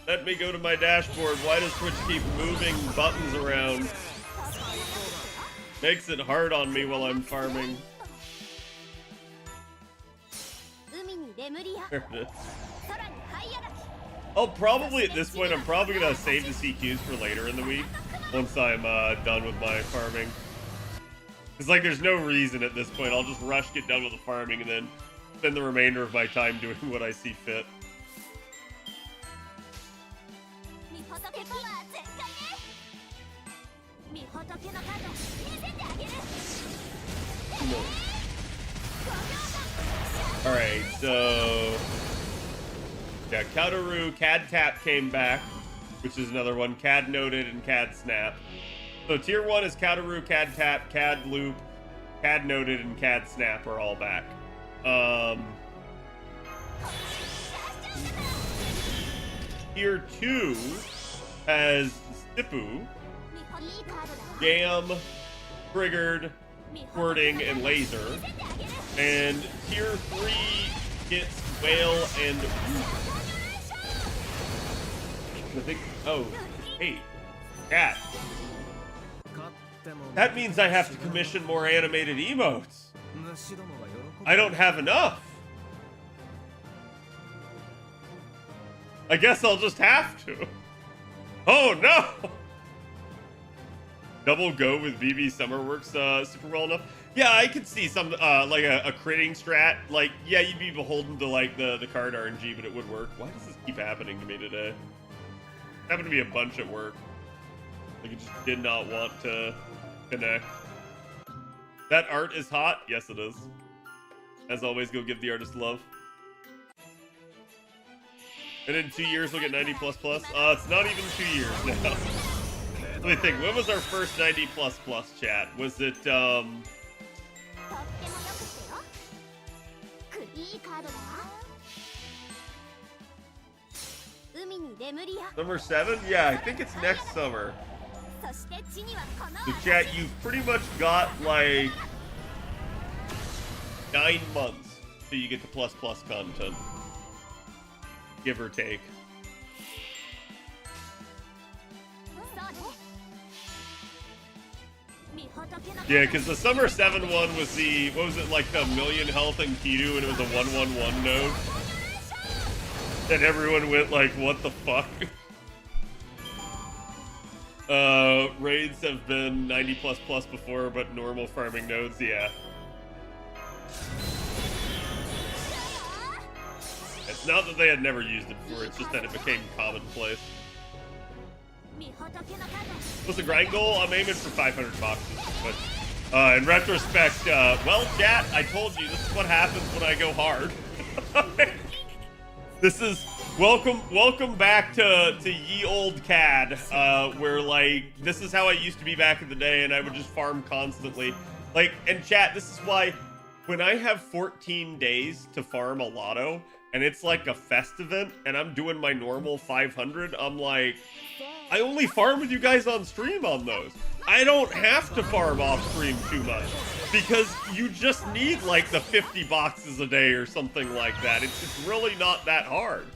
Let me go to my dashboard. Why does Twitch keep moving buttons around? Makes it hard on me while I'm farming. There it is. I'll probably, at this point, I'm probably going to save the CQs for later in the week. Once I'm done with my farming. It's like there's no reason at this point. I'll just rush, get done with the farming, and then spend the remainder of my time doing what I see fit. Alright, so... yeah, Khadroth, Cad Tap came back, which is another one. Cad Noted and Cad Snap. So tier 1 is Khadroth, Cad Tap, Cad Loop, Cad Noted, and Cad Snap are all back. Tier 2 has Sipu, Gam, Triggered, Squirting, and Laser. And tier 3 gets Whale and Root. I think, oh, 8. Cat. That means I have to commission more animated emotes. I don't have enough. I guess I'll just have to. Oh no! Double go with BB Summer works super well enough. Yeah, I could see some like a critting strat. Like, yeah, you'd be beholden to like the card RNG, but it would work. Why does this keep happening to me today? It happened to be a bunch at work. Like, it just did not want to connect. That art is hot. Yes, it is. As always, go give the artist love. And in 2 years, we'll get 90++. It's not even 2 years now. Let me think. When was our first 90++ chat? Was it, Summer 7? Yeah, I think it's next summer. So chat, you've pretty much got, like, 9 months till you get to ++ content. Give or take. Yeah, because the Summer 7 one was the, what was it, like the million health and Kidu, and it was a 111 node. And everyone went like, what the fuck? Raids have been 90++ before, but normal farming nodes, yeah. It's not that they had never used it before, it's just that it became commonplace. What's the grind goal? I'm aiming for 500 boxes, but in retrospect, well, chat, I told you, this is what happens when I go hard. This is welcome back to ye old CAD, where like this is how I used to be back in the day, and I would just farm constantly. Like, and chat, this is why when I have 14 days to farm a Lotto, and it's like a fest event, and I'm doing my normal 500, I'm like, I only farm with you guys on stream on those. I don't have to farm off stream too much, because you just need like the 50 boxes a day or something like that. It's really not that hard.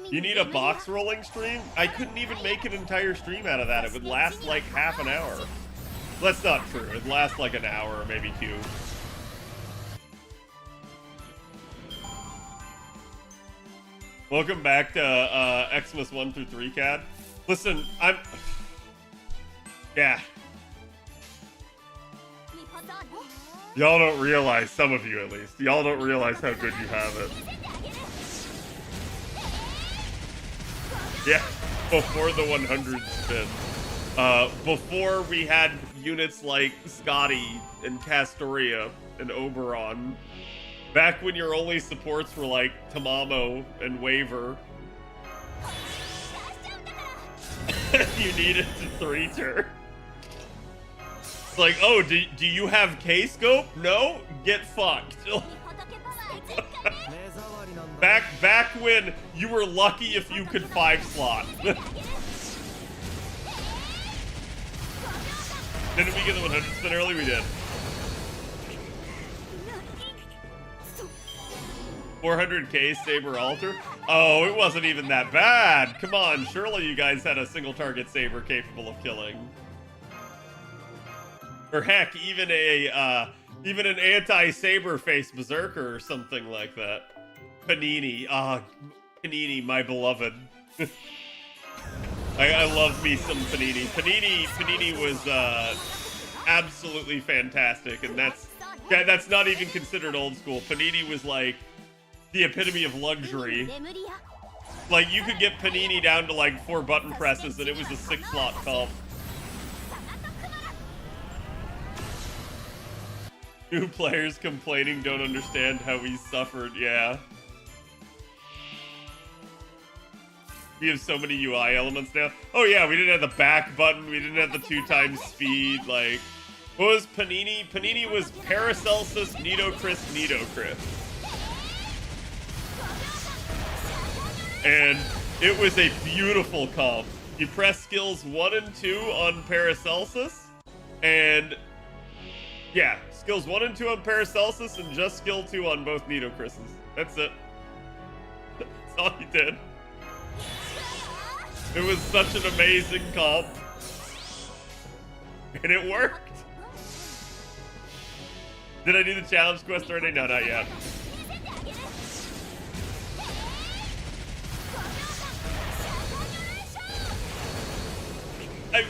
You need a box rolling stream? I couldn't even make an entire stream out of that. It would last like half an hour. That's not true. It'd last like an hour or maybe 2. Welcome back to Xmas 1 through 3, CAD. Listen, yeah. Y'all don't realize, some of you at least, y'all don't realize how good you have it. Yeah, before the 100 spin. Before we had units like Scotty and Castoria and Oberon. Back when your only supports were like Tamamo and Waver. You needed to 3-tur. It's like, oh, do you have K-scope? No? Get fucked. Back when you were lucky if you could 5-slot. Didn't we get the 100 spin early? We did. 400k Saber Altar? Oh, it wasn't even that bad. Come on, surely you guys had a single target Saber capable of killing. Or heck, even even an anti-Saber face Berserker or something like that. Panini. Panini, my beloved. I love me some Panini. Panini was absolutely fantastic, and that's not even considered old school. Panini was like the epitome of luxury. Like, you could get Panini down to like 4 button presses and it was a 6-slot comp. New players complaining don't understand how we suffered, yeah. We have so many UI elements now. Oh yeah, we didn't have the back button, we didn't have the 2x speed, like... What was Panini? Panini was Paracelsus, Nitocris, Nitocris. And it was a beautiful comp. You press skills 1 and 2 on Paracelsus, and yeah, skills 1 and 2 on Paracelsus, and just skill 2 on both Nitocris's. That's it. That's all you did. It was such an amazing comp. And it worked. Did I do the challenge quest already? No, not yet.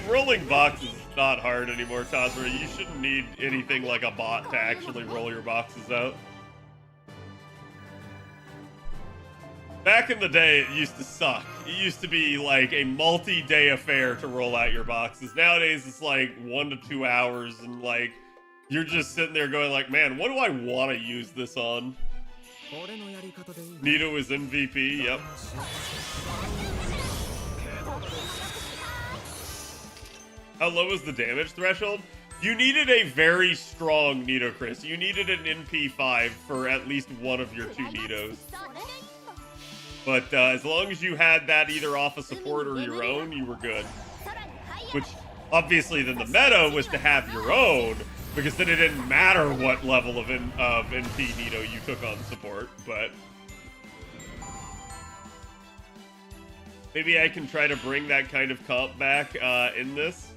Rolling boxes is not hard anymore, Tazra. You shouldn't need anything like a bot to actually roll your boxes out. Back in the day, it used to suck. It used to be like a multi-day affair to roll out your boxes. Nowadays, it's like 1 to 2 hours, and like you're just sitting there going like, man, what do I want to use this on? Nito is MVP, yep. How low is the damage threshold? You needed a very strong Nito, Chris. You needed an NP5 for at least one of your 2 Nitos. But as long as you had that either off a support or your own, you were good. Which, obviously, then the meta was to have your own, because then it didn't matter what level of NP Nito you took on support, but... Maybe I can try to bring that kind of comp back in this.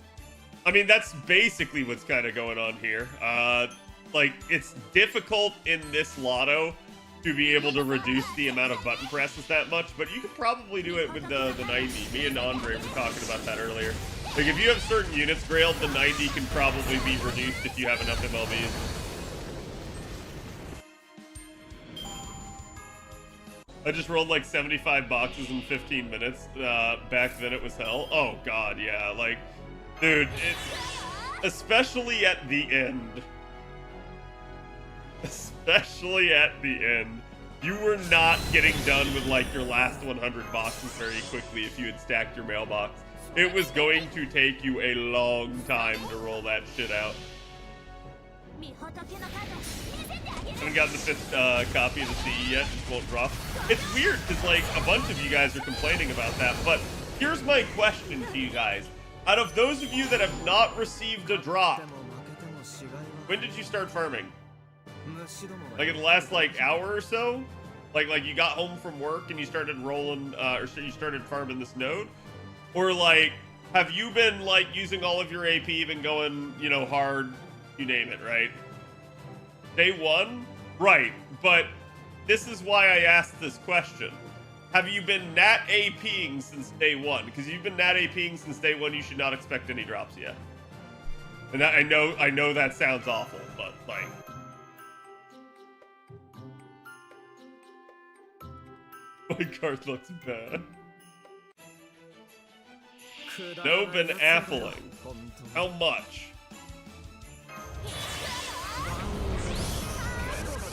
I mean, that's basically what's kind of going on here. Like, it's difficult in this Lotto to be able to reduce the amount of button presses that much, but you could probably do it with the 90. Me and Andre were talking about that earlier. Like, if you have certain units, Grail, the 90 can probably be reduced if you have enough MLBs. I just rolled like 75 boxes in 15 minutes. Back then it was hell. Oh god, yeah, like, dude, it's... Especially at the end. Especially at the end. You were not getting done with like your last 100 boxes very quickly if you had stacked your mailbox. It was going to take you a long time to roll that shit out. Haven't gotten the 5th copy of the CE yet, just won't drop. It's weird, because like, a bunch of you guys are complaining about that, but here's my question to you guys. Out of those of you that have not received a drop, when did you start farming? Like in the last like hour or so? Like you got home from work and you started rolling, or you started farming this node? Or like, have you been like using all of your AP, been going, you know, hard, you name it, right? Day 1? Right, but this is why I asked this question. Have you been nat APing since day 1? Because you've been nat APing since day 1, you should not expect any drops yet. And I know that sounds awful, but like... My card looks bad. No, been appling. How much?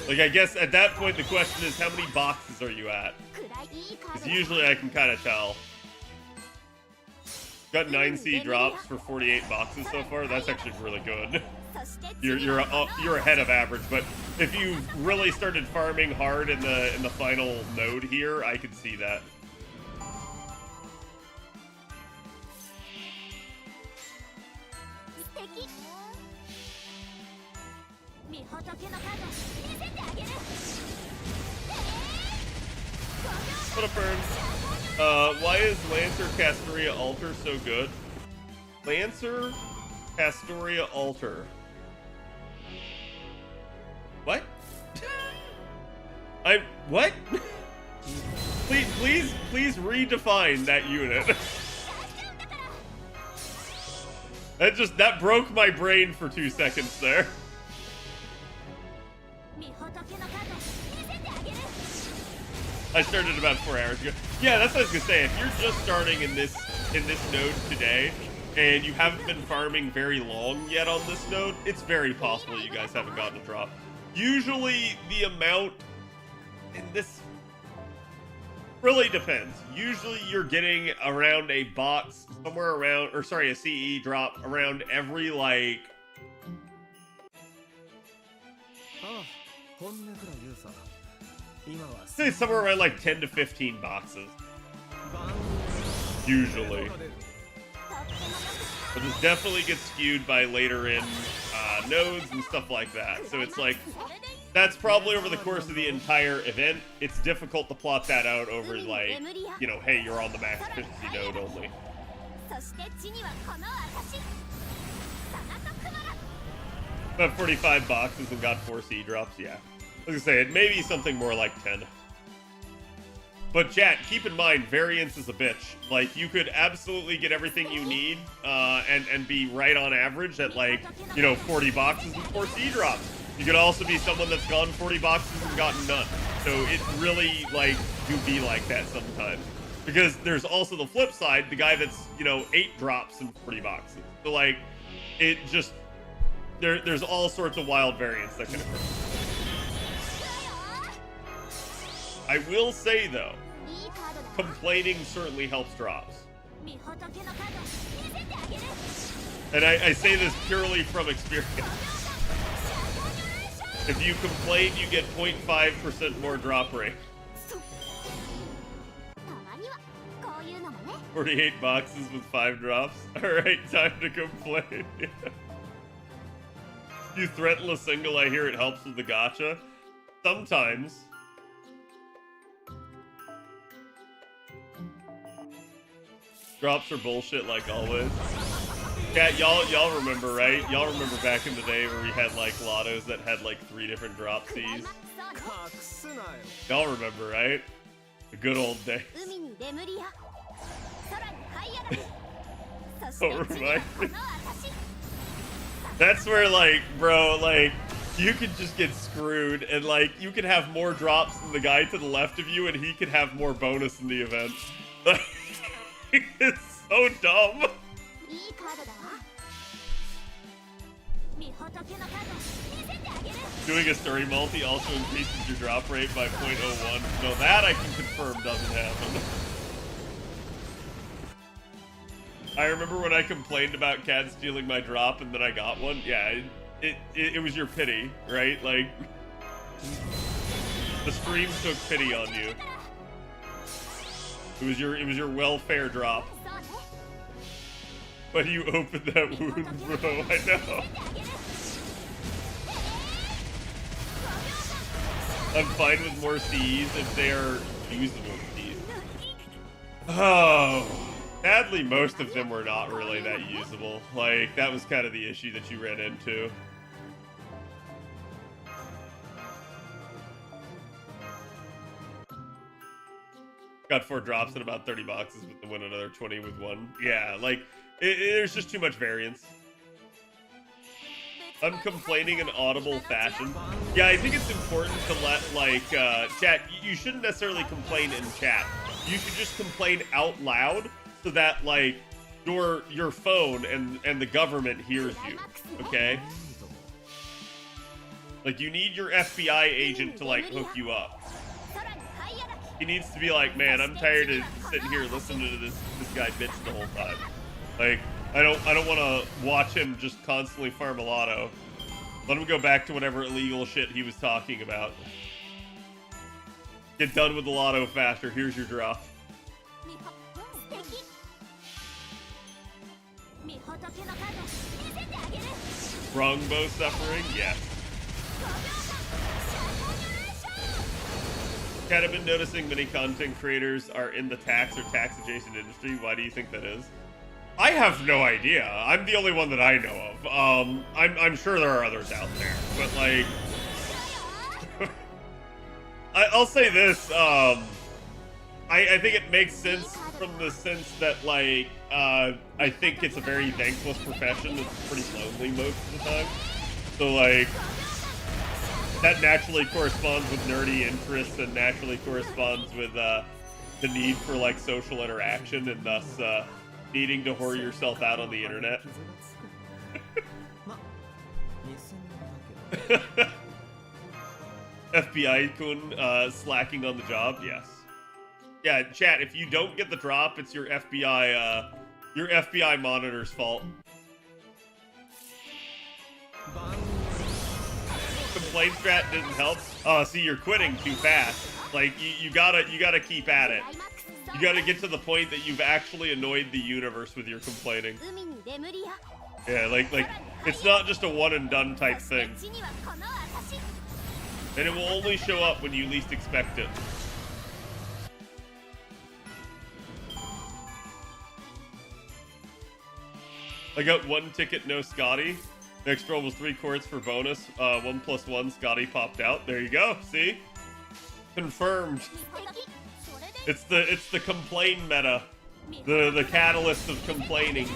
Like, I guess at that point the question is, how many boxes are you at? Because usually I can kind of tell. Got 9C drops for 48 boxes so far. That's actually really good. You're ahead of average, but if you really started farming hard in the final node here, I could see that. What up, Burns? Why is Lancer Castoria Altar so good? Lancer Castoria Altar. What? What? Please redefine that unit. That broke my brain for 2 seconds there. I started about 4 hours ago. Yeah, that's what I was gonna say. If you're just starting in this node today, and you haven't been farming very long yet on this node, it's very possible you guys haven't gotten a drop. Usually the amount in this really depends. Usually you're getting around a box somewhere around, or sorry, a CE drop around every like... say somewhere around like 10 to 15 boxes. Usually. But this definitely gets skewed by later in nodes and stuff like that. So it's like, That's probably over the course of the entire event. It's difficult to plot that out over, like, you know, hey, you're on the max efficiency node only. About 45 boxes and got 4 C drops, yeah. I was gonna say, it may be something more like 10. But chat, keep in mind, variance is a bitch. Like, you could absolutely get everything you need, and be right on average at, like, you know, 40 boxes and 4 C drops. You could also be someone that's gone 40 boxes and gotten none. So it really, like, do be like that sometimes. Because there's also the flip side, the guy that's, you know, 8 drops and 40 boxes. So, like, it just, there's all sorts of wild variance that can occur. I will say, though, complaining certainly helps drops. And I say this purely from experience. If you complain, you get 0.5% more drop rate. 48 boxes with 5 drops. Alright, time to complain. You threaten a single, I hear it helps with the gacha. Sometimes. Drops are bullshit like always. Yeah, y'all remember, right? Y'all remember back in the day where we had like lottos that had like 3 different drop Cs? Y'all remember, right? The good old days. Don't remind me. That's where, like, bro, like, you could just get screwed and, like, you could have more drops than the guy to the left of you and he could have more bonus in the event. Like, it's so dumb. Doing a story multi also increases your drop rate by 0.01. No, that I can confirm doesn't happen. I remember when I complained about Cad stealing my drop and then I got one. Yeah, it was your pity, right? Like, the stream took pity on you. It was your welfare drop. But you opened that wound, bro. I know. I'm fine with more Cs if they are usable Cs. Oh. Sadly, most of them were not really that usable. Like, that was kind of the issue that you ran into. Got 4 drops and about 30 boxes, but then win another 20 with 1. Yeah, like, there's just too much variance. I'm complaining in audible fashion. Yeah, I think it's important to let, like, chat, you shouldn't necessarily complain in chat. You should just complain out loud so that, like, your phone and the government hears you, okay? Like, you need your FBI agent to, like, hook you up. He needs to be like, man, I'm tired of sitting here listening to this guy bitch the whole time. Like, I don't want to watch him just constantly farm a lotto. Let him go back to whatever illegal shit he was talking about. Get done with the lotto faster. Here's your drop. Wrongbow suffering? Yes. Kat, I've been noticing many content creators are in the tax or tax adjacent industry. Why do you think that is? I have no idea. I'm the only one that I know of. I'm sure there are others out there, but like, I'll say this. I think it makes sense from the sense that, like, I think it's a very thankless profession. It's pretty lonely most of the time. So, like, that naturally corresponds with nerdy interests and naturally corresponds with the need for, like, social interaction and thus needing to whore yourself out on the internet. FBI-kun slacking on the job, yes. Yeah, chat, if you don't get the drop, it's your FBI monitor's fault. Complaint strat didn't help. Oh, see, you're quitting too fast. Like, you gotta keep at it. You gotta get to the point that you've actually annoyed the universe with your complaining. Yeah, like, it's not just a one and done type thing. And it will only show up when you least expect it. I got 1 ticket, no Scotty. Next roll was 3 quartz for bonus. 1+1, Scotty popped out. There you go. See? Confirmed. It's the complain meta. The catalyst of complaining.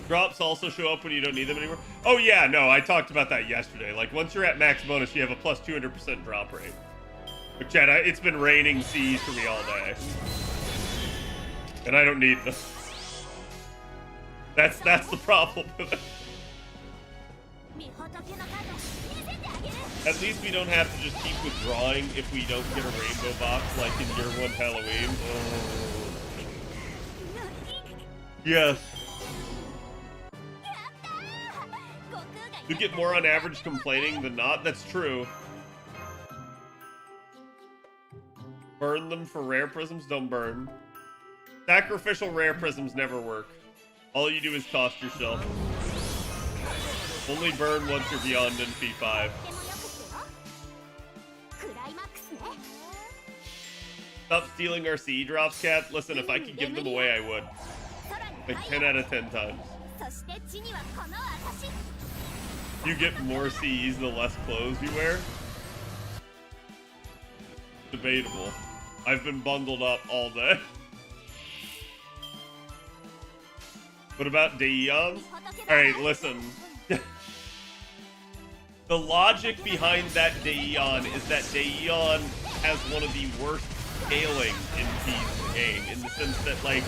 Drops also show up when you don't need them anymore. Oh yeah, no, I talked about that yesterday. Like, once you're at max bonus, you have a plus 200% drop rate. But Chad, it's been raining C's for me all day. And I don't need them. That's the problem with it. At least we don't have to just keep withdrawing if we don't get a rainbow box like in year 1 Halloween. Oh. Yes. You get more on average complaining than not. That's true. Burn them for rare prisms. Don't burn. Sacrificial rare prisms never work. All you do is cost yourself. Only burn once you're beyond NP5. Stop stealing our CE drops, Cat. Listen, if I could give them away, I would. Like 10 out of 10 times. You get more CEs the less clothes you wear? Debatable. I've been bundled up all day. What about Daeon? Alright, listen. The logic behind that Daeon is that Daeon has one of the worst scaling in the game, in the sense that, like,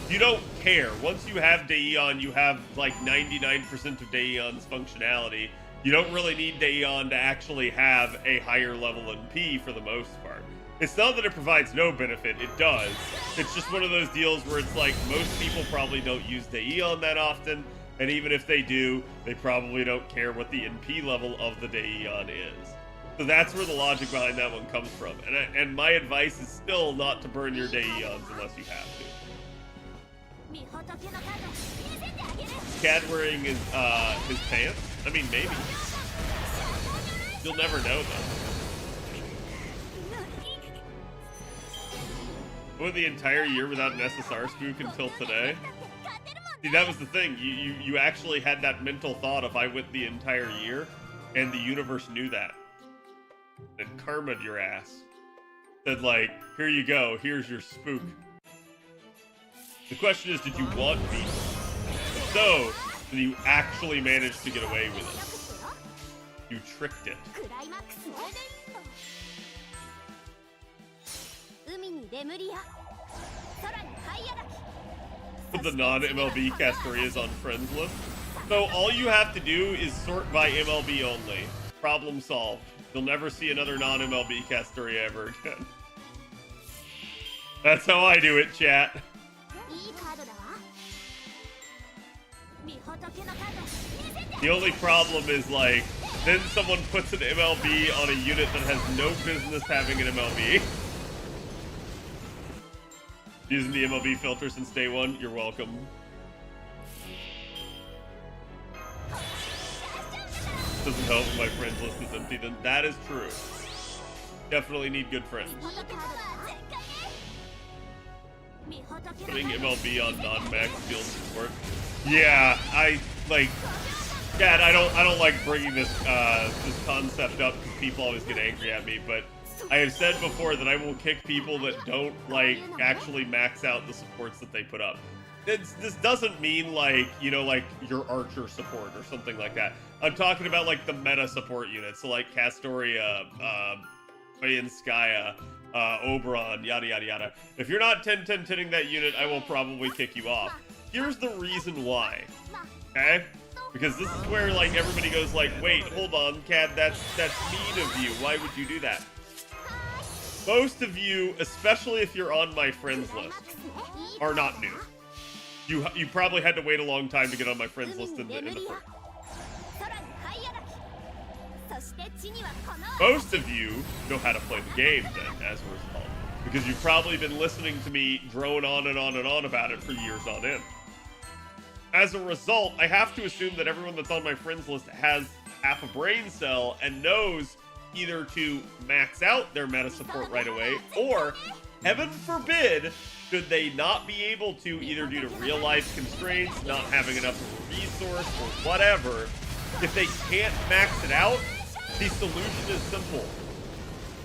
you don't care. Once you have Daeon, you have like 99% of Daeon's functionality. You don't really need Daeon to actually have a higher level NP for the most part. It's not that it provides no benefit, it does. It's just one of those deals where it's like most people probably don't use Daeon that often, and even if they do, they probably don't care what the NP level of the Daeon is. So that's where the logic behind that one comes from. And my advice is still not to burn your Daeons unless you have to. Cad wearing his pants? I mean, maybe. You'll never know, though. I went the entire year without an SSR spook until today. See, that was the thing. You actually had that mental thought of I went the entire year, and the universe knew that. And karma'd your ass. Said, like, here you go, here's your spook. The question is, did you want me? If so, then you actually managed to get away with it. You tricked it. Put the non-MLB Castorias on friends list. So all you have to do is sort by MLB only. Problem solved. You'll never see another non-MLB Castoria ever again. That's how I do it, chat. The only problem is, like, then someone puts an MLB on a unit that has no business having an MLB. Using the MLB filter since day one, you're welcome. Doesn't help if my friends list is empty, then that is true. Definitely need good friends. Putting MLB on non-max field support. Yeah, Dad, I don't like bringing this this concept up because people always get angry at me, but I have said before that I will kick people that don't like actually max out the supports that they put up. This doesn't mean like, you know, like your archer support or something like that. I'm talking about like the meta support units, so like Castoria, Bayanskaya, Oberon, yada yada yada. If you're not 10-10-10ing that unit, I will probably kick you off. Here's the reason why. Okay? Because this is where like everybody goes like, wait, hold on, Cad, that's mean of you. Why would you do that? Most of you, especially if you're on my friends list, are not new. You probably had to wait a long time to get on my friends list in the first. Most of you know how to play the game then, as a result. Because you've probably been listening to me drone on and on and on about it for years on end. as a result, I have to assume that everyone that's on my friends list has half a brain cell and knows either to max out their meta support right away, or, heaven forbid, should they not be able to, either due to real life constraints, not having enough of a resource, or whatever, if they can't max it out, the solution is simple.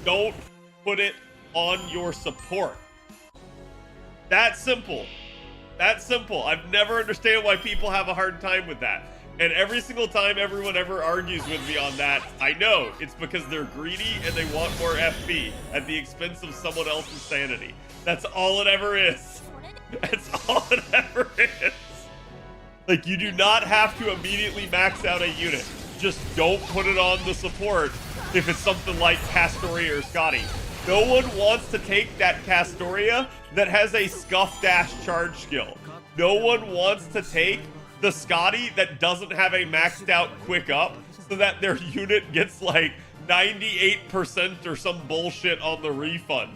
Don't put it on your support. That's simple. That's simple. I've never understood why people have a hard time with that. And every single time everyone ever argues with me on that, I know it's because they're greedy and they want more FP at the expense of someone else's sanity. That's all it ever is. That's all it ever is. Like, you do not have to immediately max out a unit. Just don't put it on the support if it's something like Castoria or Scotty. No one wants to take that Castoria that has a Scuff Dash charge skill. No one wants to take the Scotty that doesn't have a maxed out quick up so that their unit gets like 98% or some bullshit on the refund.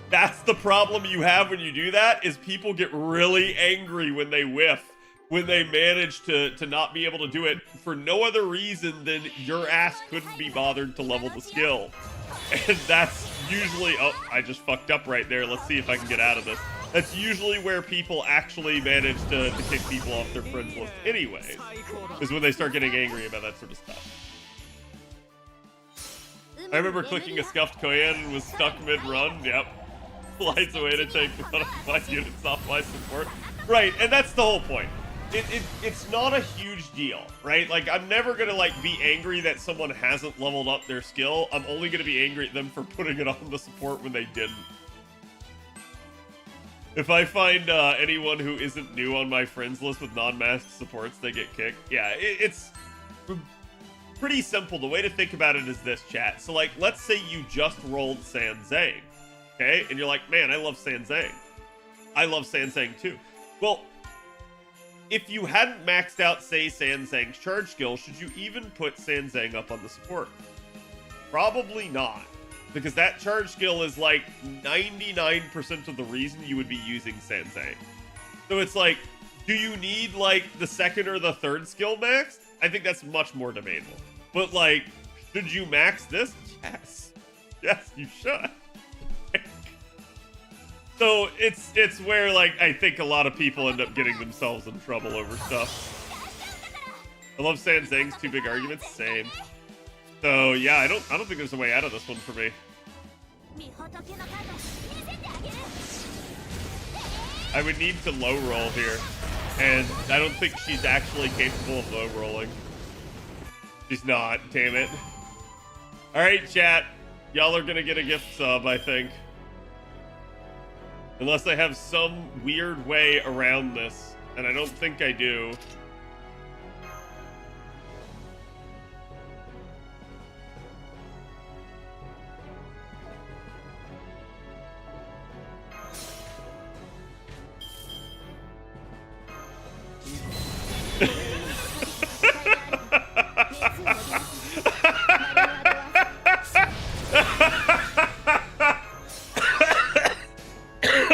That's the problem you have when you do that, is people get really angry when they whiff, when they manage to not be able to do it for no other reason than your ass couldn't be bothered to level the skill. And that's usually, oh, I just fucked up right there. Let's see if I can get out of this. That's usually where people actually manage to kick people off their friends list anyways, is when they start getting angry about that sort of stuff. I remember clicking a scuffed Koyan and was stuck mid-run. Yep. Flies away to take one of my units off my support. Right, and that's the whole point. It's not a huge deal, right? Like, I'm never gonna like be angry that someone hasn't leveled up their skill. I'm only gonna be angry at them for putting it on the support when they didn't. If I find anyone who isn't new on my friends list with non-masked supports, they get kicked. Yeah, it's pretty simple. The way to think about it is this, chat. So, like, let's say you just rolled Sanzang, okay? And you're like, man, I love Sanzang. I love Sanzang too. Well, if you hadn't maxed out, say, Sanzang's charge skill, should you even put Sanzang up on the support? Probably not. Because that charge skill is like 99% of the reason you would be using Sanzang. So it's like, do you need like the second or the third skill maxed? I think that's much more debatable. But like, should you max this? Yes. Yes, you should. So it's where like I think a lot of people end up getting themselves in trouble over stuff. I love Sanzang's two big arguments, same. So yeah, I don't think there's a way out of this one for me. I would need to low roll here, and I don't think she's actually capable of low rolling. She's not, damn it. Alright, chat. Y'all are gonna get a gift sub, I think. Unless I have some weird way around this, and I don't think I do.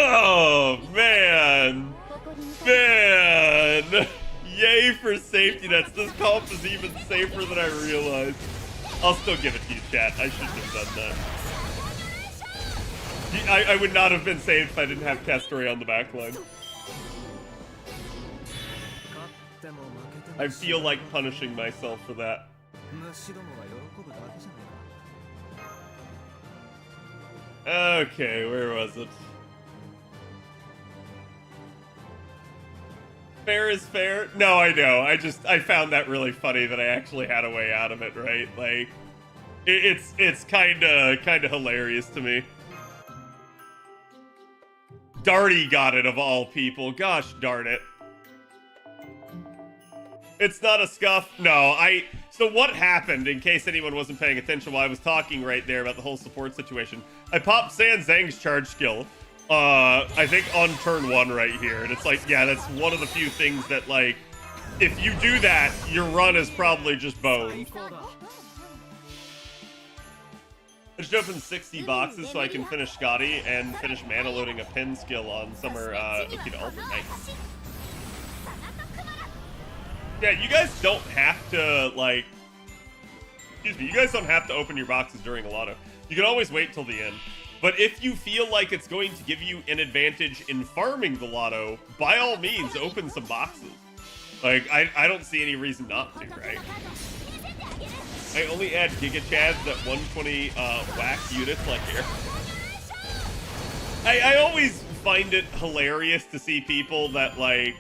Oh, man. Man. Yay for safety nets. This comp is even safer than I realized. I'll still give it to you, chat. I shouldn't have done that. I would not have been saved if I didn't have Castoria on the backline. I feel like punishing myself for that. Okay, where was it? Fair is fair? No, I know. I found that really funny that I actually had a way out of it, right? Like, it's kinda hilarious to me. Darty got it of all people. Gosh darn it. It's not a scuff. No, so what happened, in case anyone wasn't paying attention while I was talking right there about the whole support situation, I popped Sanzang's charge skill, I think on turn 1 right here. And it's like, yeah, that's one of the few things that, like, if you do that, your run is probably just boned. I just opened 60 boxes so I can finish Scotty and finish mana loading a pin skill on Summer Okita Ultra Knight. Yeah, you guys don't have to, like... Excuse me, you guys don't have to open your boxes during a Lotto. You can always wait till the end. But if you feel like it's going to give you an advantage in farming the Lotto, by all means, open some boxes. Like, I don't see any reason not to, right? I only add Giga Chads at 120 whack units like here. I always find it hilarious to see people that, like,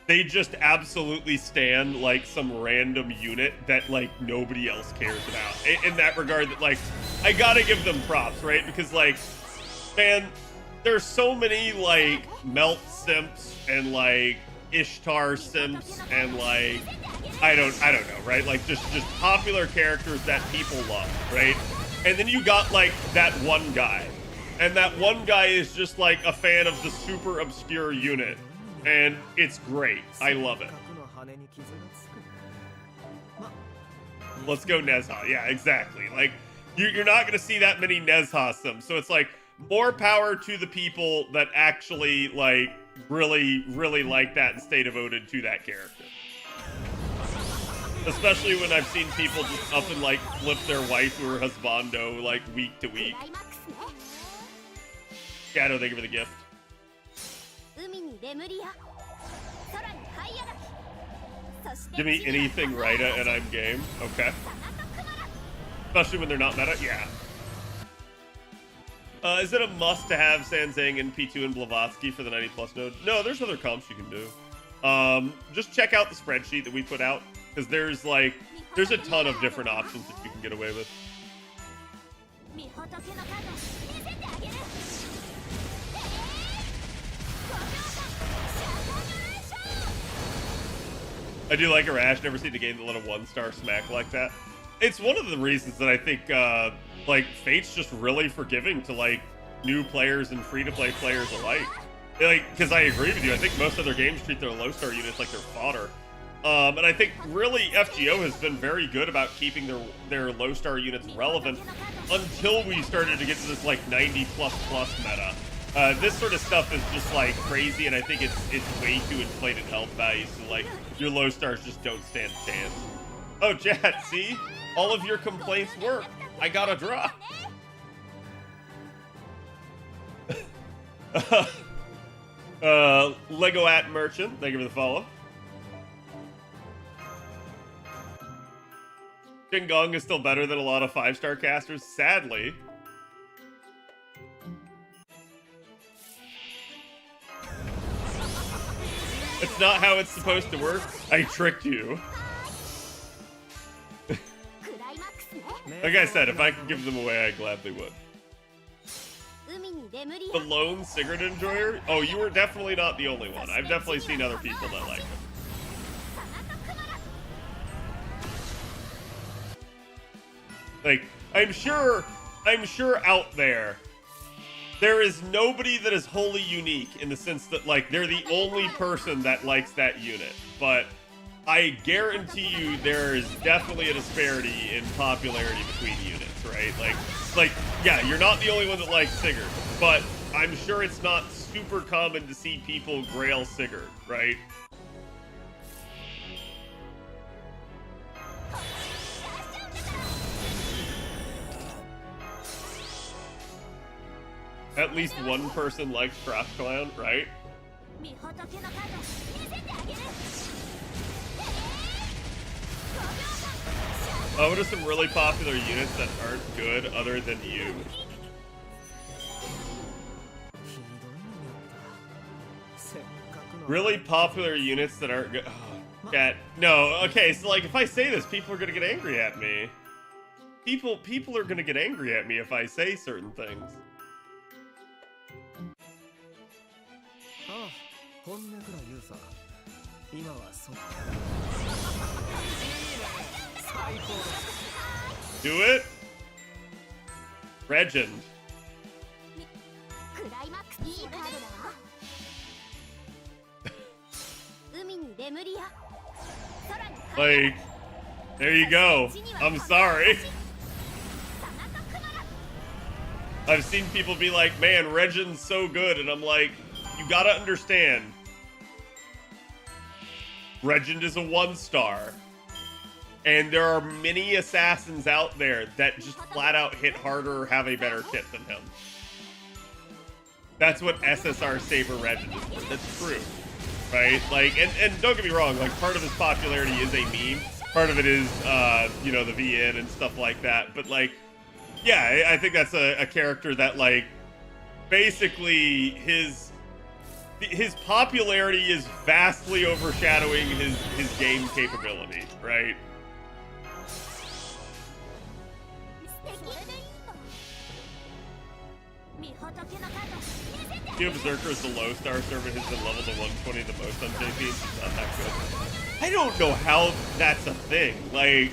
they just absolutely stand, like, some random unit that, like, nobody else cares about. In that regard, that, like, I gotta give them props, right? Because, like, man, there's so many, like, Melt simps and, like, Ishtar simps and, like, I don't know, right? Like, just popular characters that people love, right? And then you got, like, that one guy. And that one guy is just, like, a fan of the super obscure unit. And it's great. I love it. Let's go Nezha. Yeah, exactly. Like, you're not going to see that many Nezha sims. So it's like, more power to the people that actually, like, really, really like that and stay devoted to that character. Especially when I've seen people just up and, like, flip their wife or husbando, like, week to week. Shadow, thank you for the gift. Give me anything Rita and I'm game. Okay. Especially when they're not meta. Yeah. Is it a must to have Sanzang and P2 and Blavatsky for the 90 plus node? No, there's other comps you can do. Just check out the spreadsheet that we put out, because there's a ton of different options that you can get away with. I do like Arash. Never seen a game that let a 1-star smack like that. It's one of the reasons that I think, like, Fate's just really forgiving to, like, new players and free-to-play players alike. Like, because I agree with you. I think most other games treat their low-star units like they're fodder. And I think, really, FGO has been very good about keeping their low-star units relevant until we started to get to this, like, 90++ meta. This sort of stuff is just, like, crazy, and I think it's way too inflated health values, so, like, your low stars just don't stand a chance. Oh, chat, see? All of your complaints work. I got a draw. Lego at Merchant, thank you for the follow. Jingong is still better than a lot of 5-star casters, sadly. It's not how it's supposed to work. I tricked you. Like I said, if I could give them away, I gladly would. The lone cigarette enjoyer? Oh, you were definitely not the only one. I've definitely seen other people that like them. Like, I'm sure out there is nobody that is wholly unique in the sense that, like, they're the only person that likes that unit. But I guarantee you there is definitely a disparity in popularity between units, right? Like, yeah, you're not the only one that likes Sigurd, but I'm sure it's not super common to see people grail Sigurd, right? At least one person likes Cross Clown, right? What are some really popular units that aren't good other than you? Really popular units that aren't good. Oh, cat. No, okay, so, like, if I say this, people are gonna get angry at me. People are gonna get angry at me if I say certain things. Do it? Regend. Like, there you go. I'm sorry. I've seen people be like, man, Regend's so good, and I'm like, you gotta understand. Regent is a 1-star. And there are many assassins out there that just flat out hit harder or have a better kit than him. That's what SSR Saber Regent is for. That's true. Right? Like, and don't get me wrong, like, part of his popularity is a meme. Part of it is, you know, the VN and stuff like that. But, like, yeah, I think that's a character that, like, basically his popularity is vastly overshadowing his game capability, right? Kyo Berserker is the low star servant who's been leveled to 120 the most on JP. It's not that good. I don't know how that's a thing. Like,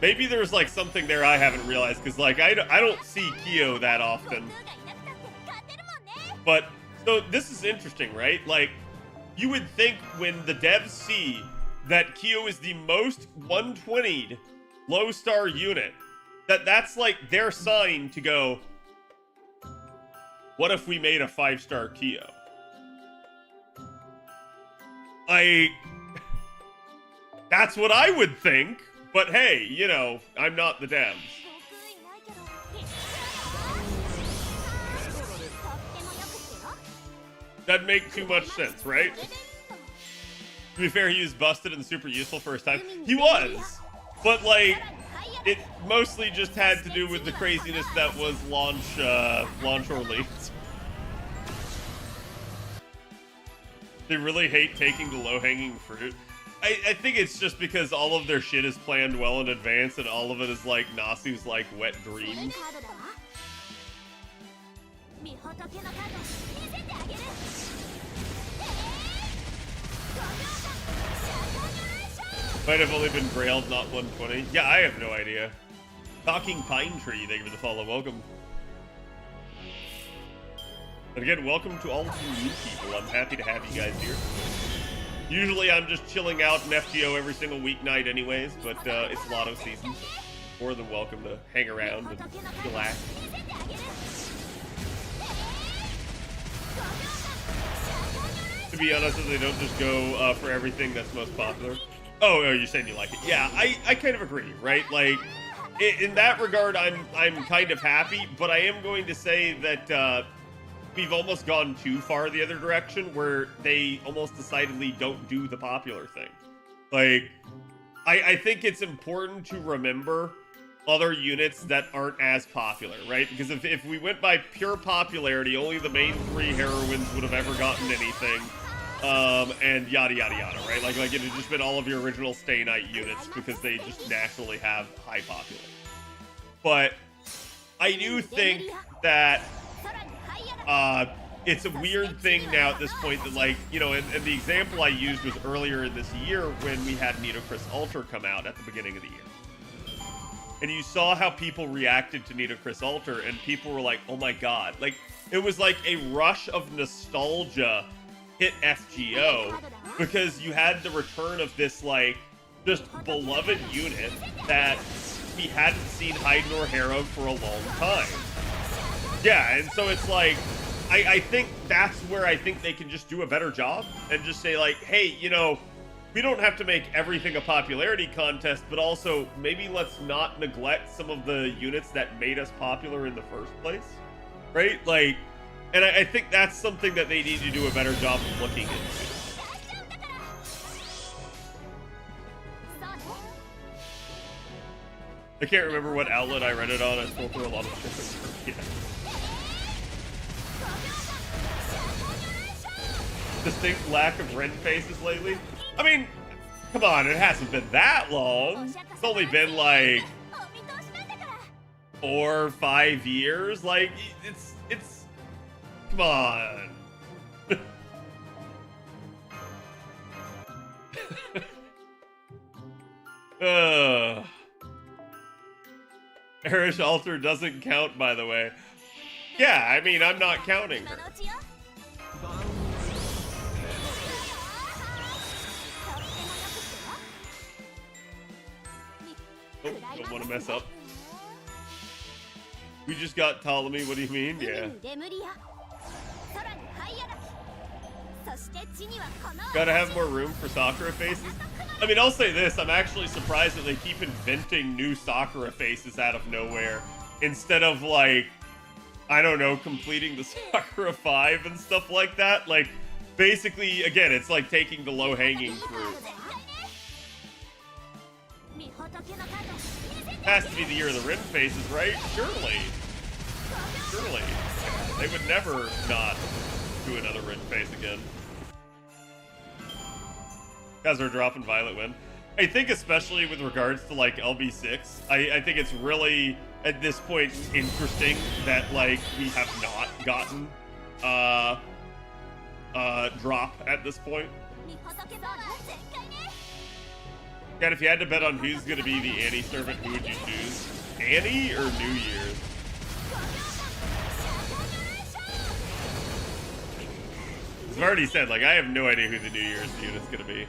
maybe there's like something there I haven't realized, because like I don't see Kyo that often. But so this is interesting, right? Like, you would think when the devs see that Kyo is the most 120'd low star unit, that's like their sign to go, what if we made a 5-star Kyo? That's what I would think, but hey, you know, I'm not the devs. That'd make too much sense, right? To be fair, he was busted and super useful first time. He was, but like, it mostly just had to do with the craziness that was launch or leaked. They really hate taking the low-hanging fruit. I think it's just because all of their shit is planned well in advance, and all of it is like Nasu's like wet dreams. Might have only been Grailed, not 120. Yeah, I have no idea. Talking Pine Tree, thank you for the follow. Welcome. And again, welcome to all of you new people. I'm happy to have you guys here. Usually I'm just chilling out in FGO every single weeknight anyways, but it's Lotto season. More than welcome to hang around and relax. To be honest, they don't just go for everything that's most popular. Oh, you're saying you like it? Yeah, I kind of agree, right? Like, in that regard, I'm kind of happy, but I am going to say that we've almost gone too far the other direction, where they almost decidedly don't do the popular thing. Like, I think it's important to remember other units that aren't as popular, right? Because if we went by pure popularity, only the main 3 heroines would have ever gotten anything. And yada yada yada, right? Like it had just been all of your original Stay Night units because they just naturally have high popularity. But I do think that it's a weird thing now at this point that, like, you know, and the example I used was earlier in this year when we had Nitocris Ultra come out at the beginning of the year. And you saw how people reacted to Nitocris Ultra, and people were like, oh my god. Like, it was like a rush of nostalgia hit FGO, because you had the return of this, like, just beloved unit that we hadn't seen hide nor hair of for a long time. Yeah, and so it's like, I think that's where I think they can just do a better job and just say, like, hey, you know, we don't have to make everything a popularity contest, but also maybe let's not neglect some of the units that made us popular in the first place, right? Like, and I think that's something that they need to do a better job of looking into. I can't remember what outlet I read it on. I scrolled through a lot of shit. Yeah. Distinct lack of rent faces lately. I mean, come on, it hasn't been that long. It's only been like 4 or 5 years. Like, it's come on. Erish Alter doesn't count, by the way. Yeah, I mean, I'm not counting her. Oh, don't want to mess up. We just got Ptolemy, what do you mean? Yeah. Gotta have more room for Sakura faces. I mean, I'll say this, I'm actually surprised that they keep inventing new Sakura faces out of nowhere. Instead of, like, I don't know, completing the Sakura 5 and stuff like that. Like, basically, again, it's like taking the low-hanging fruit. Has to be the year of the Rin faces, right? Surely. Surely. They would never not do another Rin face again. Guys are dropping Violet Wind. I think especially with regards to, like, LB6, I think it's really, at this point, interesting that, like, we have not gotten drop at this point. God, if you had to bet on who's going to be the Annie servant, who would you choose? Annie or New Year's? As I've already said, like, I have no idea who the New Year's unit's going to be.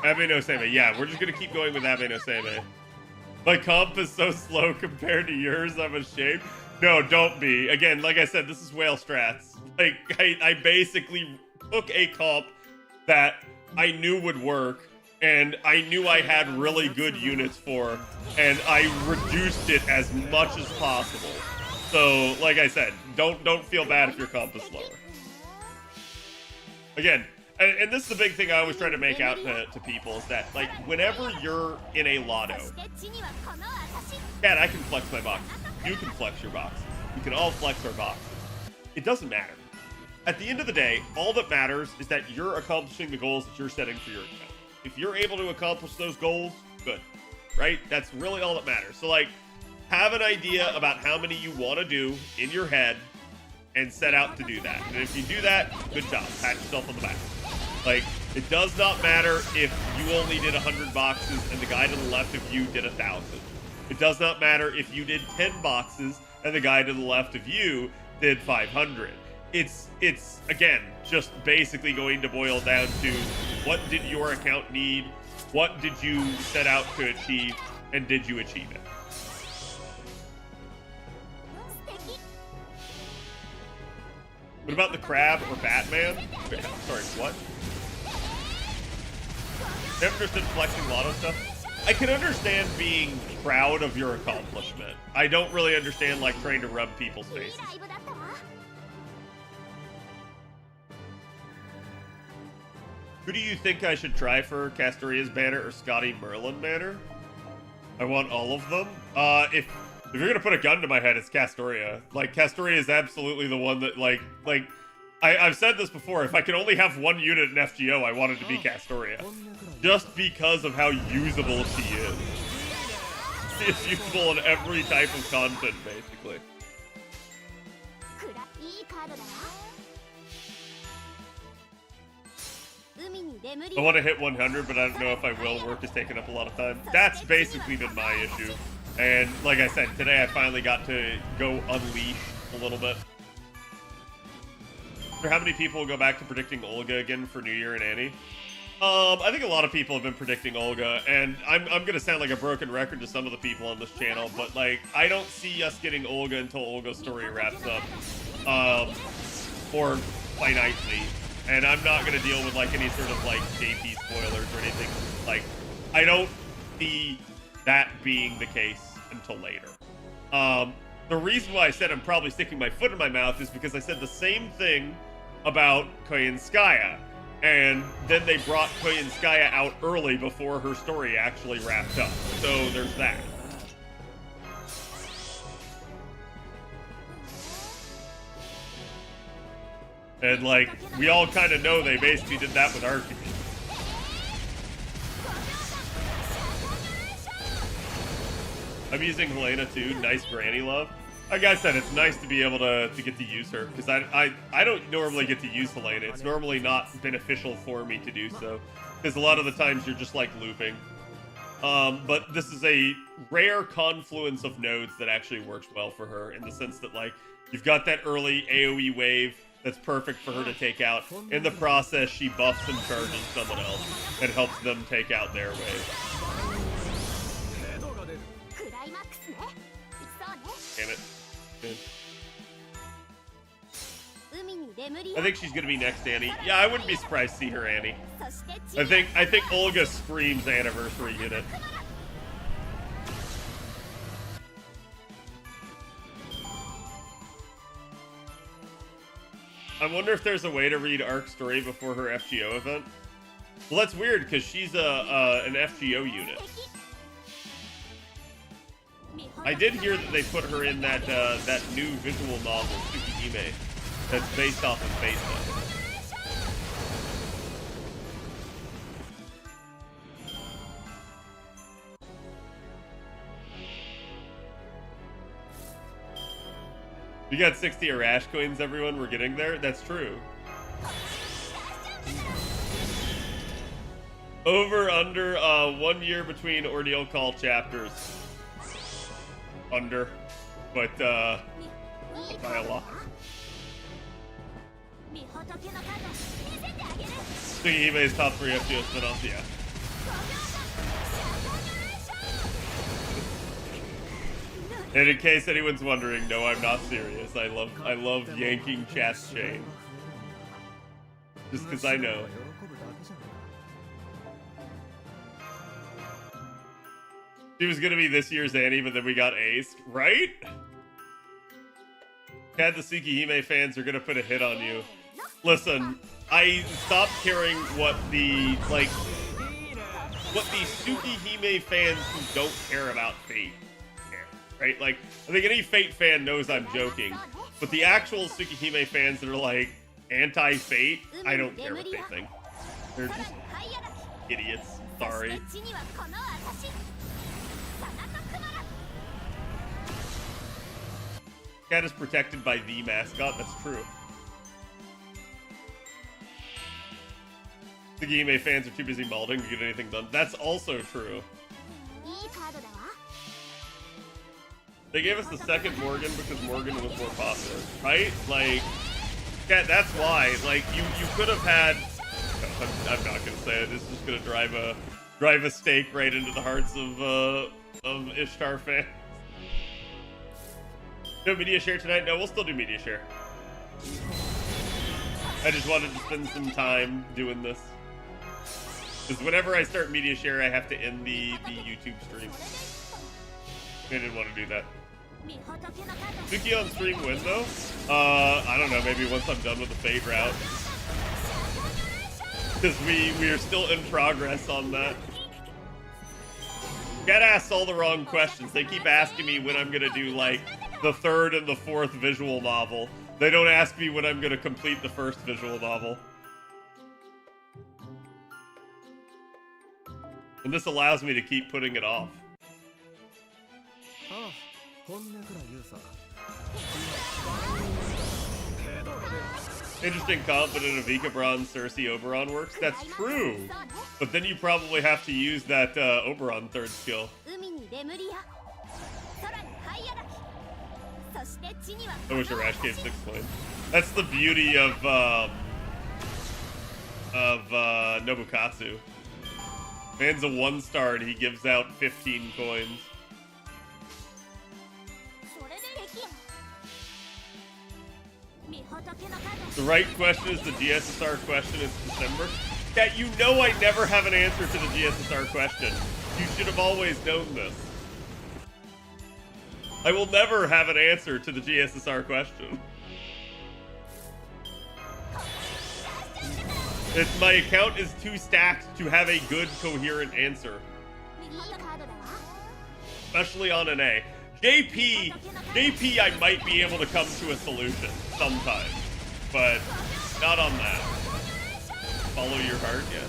Abe no Seimei. Yeah, we're just going to keep going with Abe no Seimei. My comp is so slow compared to yours, I'm ashamed. No, don't be. Again, like I said, this is whale strats. Like, I basically took a comp that I knew would work, and I knew I had really good units for, and I reduced it as much as possible. So, like I said, don't feel bad if your comp is slower. Again, and this is the big thing I always try to make out to people, is that, like, whenever you're in a lotto, Cat, I can flex my box. You can flex your box. We can all flex our box. It doesn't matter. At the end of the day, all that matters is that you're accomplishing the goals that you're setting for your account. If you're able to accomplish those goals, good, right? That's really all that matters. So, like, have an idea about how many you want to do in your head and set out to do that. And if you do that, good job. Pat yourself on the back. Like, it does not matter if you only did 100 boxes and the guy to the left of you did 1,000. It does not matter if you did 10 boxes and the guy to the left of you did 500. It's again, just basically going to boil down to what did your account need, what did you set out to achieve, and did you achieve it? What about the crab or Batman? Sorry, what? Never understood flexing lotto stuff. I can understand being proud of your accomplishment. I don't really understand, like, trying to rub people's faces. Who do you think I should try for Castoria's banner or Scotty Merlin banner? I want all of them. If you're gonna put a gun to my head, it's Castoria. Like, Castoria is absolutely the one that, like, I've said this before, if I could only have one unit in FGO, I want it to be Castoria. Just because of how usable she is. It's usable in every type of content, basically. I want to hit 100, but I don't know if I will. Work is taking up a lot of time. That's basically been my issue. And like I said, today I finally got to go unleash a little bit. How many people will go back to predicting Olga again for New Year and Annie? I think a lot of people have been predicting Olga, and I'm gonna sound like a broken record to some of the people on this channel, but, like, I don't see us getting Olga until Olga's story wraps up, or finitely. And I'm not gonna deal with, like, any sort of, like, JP spoilers or anything. Like, I don't see that being the case until later. The reason why I said I'm probably sticking my foot in my mouth is because I said the same thing about Koyenskaya. And then they brought Koyenskaya out early before her story actually wrapped up. So there's that. And, like, we all kind of know they basically did that with Archie. I'm using Helena too. Nice granny love. Like I said, it's nice to be able to get to use her, because I don't normally get to use Helena. It's normally not beneficial for me to do so, because a lot of the times you're just, like, looping. But this is a rare confluence of nodes that actually works well for her, in the sense that, like, you've got that early AoE wave that's perfect for her to take out. In the process, she buffs and charges someone else and helps them take out their wave. Damn it. Good. I think she's gonna be next Annie. Yeah, I wouldn't be surprised to see her Annie. I think Olga screams anniversary unit. I wonder if there's a way to read Arc Story before her FGO event. Well, that's weird because she's an FGO unit. I did hear that they put her in that that new visual novel, Tsukihime, that's based off of Facebook. We got 60 Arash coins, everyone. We're getting there. That's true. Over, under, 1 year between Ordeal Call chapters. Under. But, by a lot. Tsukihime's top 3 FGO spin-offs, yeah. And in case anyone's wondering, no, I'm not serious. I love yanking chat's chain. Just because I know. She was gonna be this year's Annie, but then we got aced, right? Kat, the Tsukihime fans are gonna put a hit on you. Listen, I stopped caring what the Tsukihime fans who don't care about Fate care, right? Like, I think any Fate fan knows I'm joking, but the actual Tsukihime fans that are like anti-Fate, I don't care what they think. They're just idiots. Sorry. Cat is protected by the mascot. That's true. The Tsukihime fans are too busy malding to get anything done. That's also true. They gave us the second Morgan because Morgan was more popular, right? Like, Cat, that's why. Like, you could have had. No, I'm not gonna say it. This is just gonna drive a stake right into the hearts of Ishtar fans. No media share tonight? No, we'll still do media share. I just wanted to spend some time doing this. Because whenever I start media share, I have to end the YouTube stream. I didn't want to do that. Suki on stream win though? I don't know, maybe once I'm done with the Fate route. Because we are still in progress on that. Cat asks all the wrong questions. They keep asking me when I'm gonna do like the third and the fourth visual novel. They don't ask me when I'm gonna complete the first visual novel. And this allows me to keep putting it off. Interesting comp, but in a Vikabron Cersei Oberon works. That's true. But then you probably have to use that Oberon third skill. I wish Arash gave 6 coins. That's the beauty of Nobukatsu. Man's a 1-star and he gives out 15 coins. The right question is the GSSR question. It's December. Yeah, you know I never have an answer to the GSSR question. You should have always known this. I will never have an answer to the GSSR question. My account is too stacked to have a good, coherent answer. Especially on an A. JP, I might be able to come to a solution sometime, but not on that. Follow your heart, yes.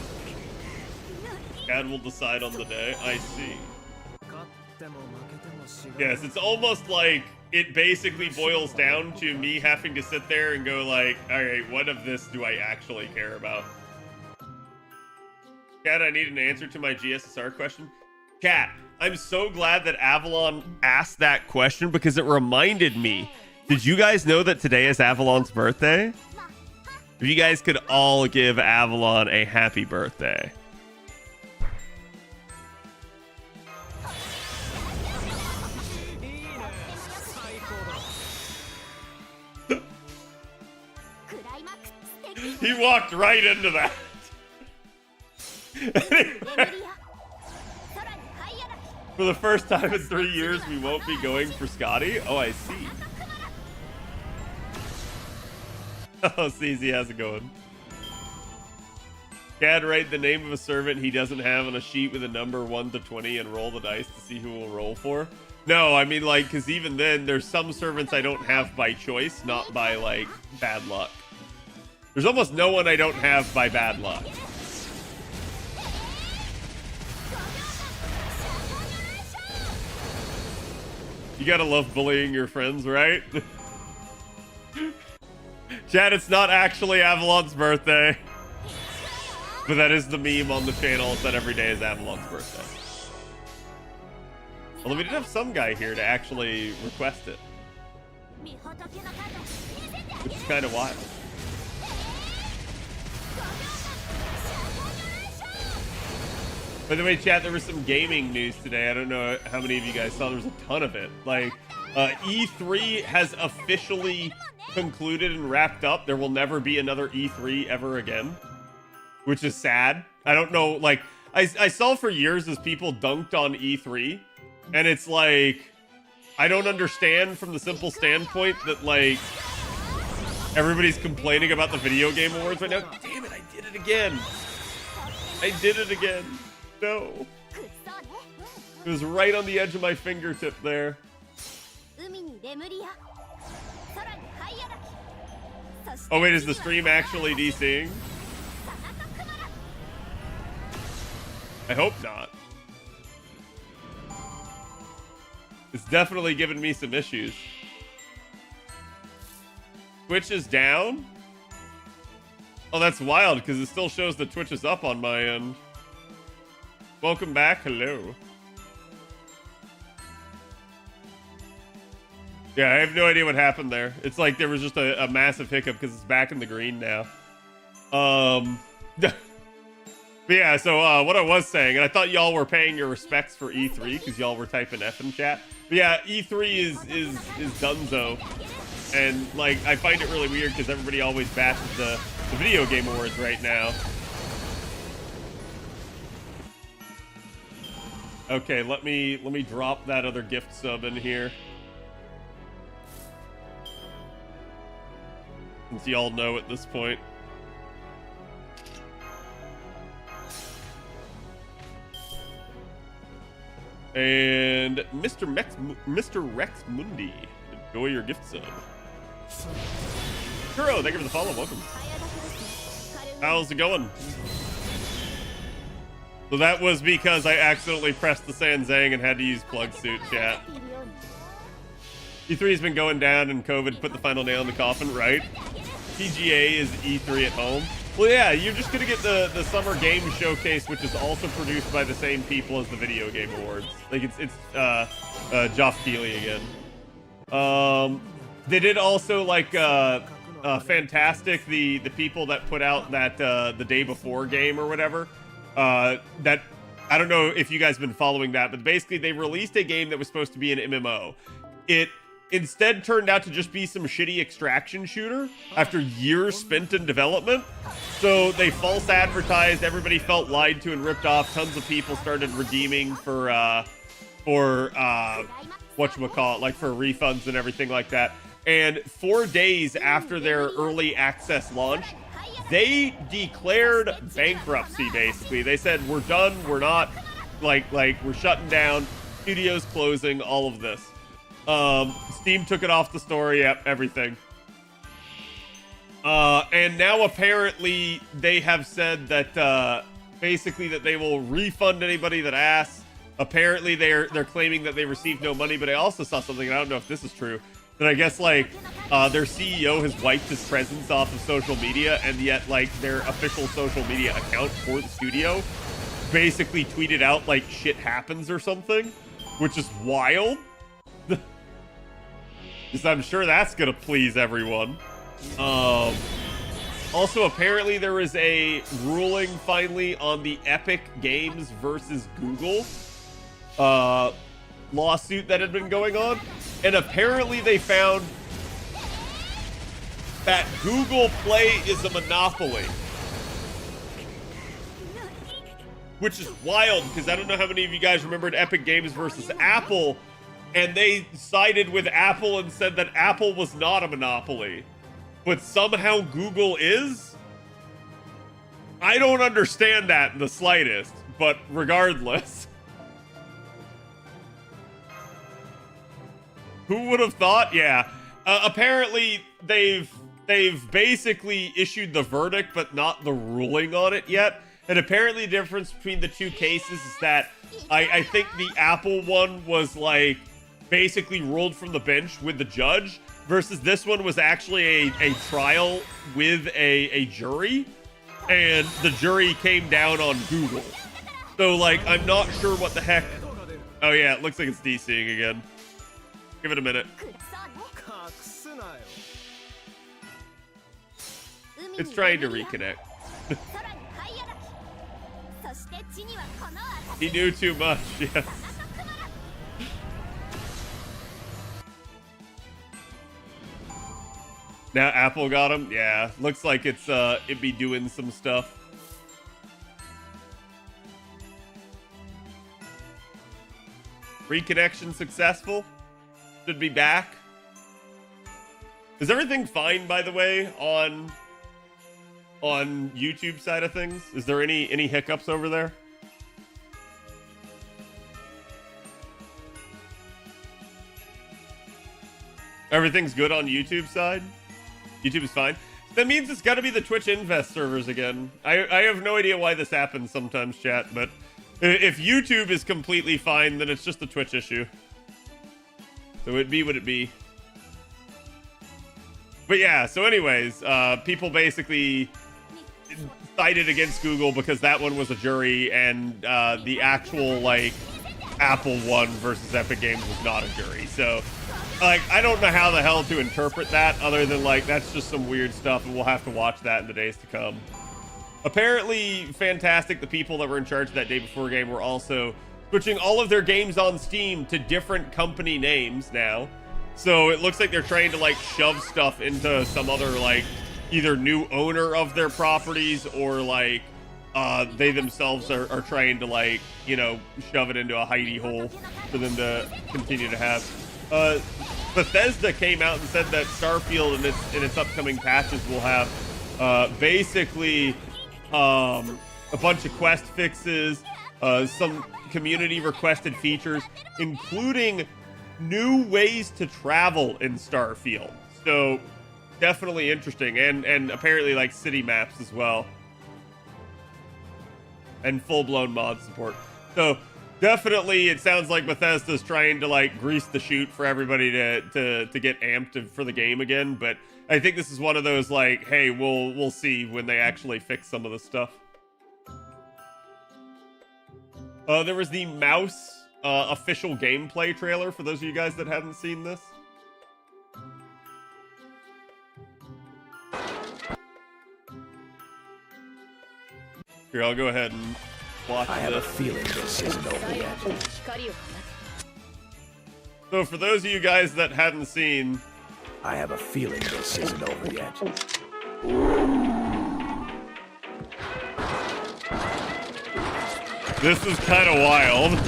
God will decide on the day. I see. Yes, it's almost like it basically boils down to me having to sit there and go like, alright, what of this do I actually care about? Cat, I need an answer to my GSSR question. Cat, I'm so glad that Avalon asked that question because it reminded me. Did you guys know that today is Avalon's birthday? If you guys could all give Avalon a happy birthday. He walked right into that. For the first time in 3 years, we won't be going for Scotty. Oh, I see. Oh, CZ, how's it going? Cad, write the name of a servant he doesn't have on a sheet with a number 1 to 20 and roll the dice to see who will roll for. No, I mean, like, because even then, there's some servants I don't have by choice, not by, like, bad luck. There's almost no one I don't have by bad luck. You gotta love bullying your friends, right? Chad, it's not actually Avalon's birthday. But that is the meme on the channel that every day is Avalon's birthday. Although we did have some guy here to actually request it. Which is kind of wild. By the way, chat, there was some gaming news today. I don't know how many of you guys saw. There was a ton of it. Like, E3 has officially concluded and wrapped up. There will never be another E3 ever again. Which is sad. I don't know, like, I saw for years as people dunked on E3. And it's like, I don't understand from the simple standpoint that, like, everybody's complaining about the video game awards right now. Damn it, I did it again. I did it again. No. It was right on the edge of my fingertip there. Oh wait, is the stream actually DCing? I hope not. It's definitely giving me some issues. Twitch is down? Oh, that's wild, because it still shows that Twitch is up on my end. Welcome back. Hello. Yeah, I have no idea what happened there. It's like there was just a massive hiccup because it's back in the green now. But yeah, so what I was saying, and I thought y'all were paying your respects for E3 because y'all were typing F in chat. But yeah, E3 is donezo. And like, I find it really weird because everybody always bashes the video game awards right now. Okay, let me drop that other gift sub in here. Since y'all know at this point. And Mr. Rex Mundi, enjoy your gift sub. Kuro, thank you for the follow. Welcome. How's it going? So that was because I accidentally pressed the Sanzang and had to use plug suit, chat. E3 has been going down and COVID put the final nail in the coffin, right? PGA is E3 at home. Well, yeah, you're just gonna get the Summer Game Showcase, which is also produced by the same people as the Video Game Awards. Like it's Geoff Keighley again. They did also like Fantastic, the people that put out that the day before game or whatever. That I don't know if you guys have been following that, but basically they released a game that was supposed to be an MMO. It instead turned out to just be some shitty extraction shooter after years spent in development. So they false advertised, everybody felt lied to and ripped off. Tons of people started redeeming for whatchamacallit, like for refunds and everything like that. And 4 days after their early access launch, they declared bankruptcy, basically. They said, we're done, we're not, like we're shutting down, studios closing, all of this. Steam took it off the store, yep, everything. And now apparently they have said that, basically that they will refund anybody that asks. Apparently they're claiming that they received no money, but I also saw something, and I don't know if this is true, that I guess, like, their CEO has wiped his presence off of social media, and yet, like, their official social media account for the studio basically tweeted out, like, shit happens or something, which is wild. Because I'm sure that's gonna please everyone. Also, apparently there was a ruling finally on the Epic Games versus Google lawsuit that had been going on, and apparently they found that Google Play is a monopoly. Which is wild, because I don't know how many of you guys remembered Epic Games versus Apple, and they sided with Apple and said that Apple was not a monopoly. But somehow Google is? I don't understand that in the slightest, but regardless. Who would have thought? Yeah. Apparently, they've basically issued the verdict, but not the ruling on it yet. And apparently the difference between the two cases is that I think the Apple one was like basically ruled from the bench with the judge, versus this one was actually a trial with a jury, and the jury came down on Google. So like, I'm not sure what the heck. Oh yeah, it looks like it's DCing again. Give it a minute. It's trying to reconnect. He knew too much, yes. Now Apple got him? Yeah, looks like it's it be doing some stuff. Reconnection successful. Should be back. Is everything fine, by the way, on YouTube side of things? Is there any hiccups over there? Everything's good on YouTube side? YouTube is fine. That means it's got to be the Twitch Invest servers again. I have no idea why this happens sometimes, chat, but if YouTube is completely fine, then it's just a Twitch issue. So it'd be what it be. But yeah, so anyways, people basically cited against Google because that one was a jury, and the actual, like, Apple one versus Epic Games was not a jury. So, like, I don't know how the hell to interpret that other than, like, that's just some weird stuff, and we'll have to watch that in the days to come. Apparently, fantastic, the people that were in charge of that day before game were also switching all of their games on Steam to different company names now. So it looks like they're trying to, like, shove stuff into some other, like, either new owner of their properties or, like, they themselves are trying to, like, you know, shove it into a hidey hole for them to continue to have. Bethesda came out and said that Starfield in its upcoming patches will have basically a bunch of quest fixes, some community requested features, including new ways to travel in Starfield. So definitely interesting, and apparently like city maps as well, and full-blown mod support. So definitely it sounds like Bethesda's trying to like grease the chute for everybody to get amped for the game again, but I think this is one of those like, hey, we'll see when they actually fix some of the stuff. There was the Mouse official gameplay trailer for those of you guys that hadn't seen this. Here, I'll go ahead and watch this. I have a feeling this isn't over yet. So for those of you guys that hadn't seen, I have a feeling this isn't over yet. this is kind of wild.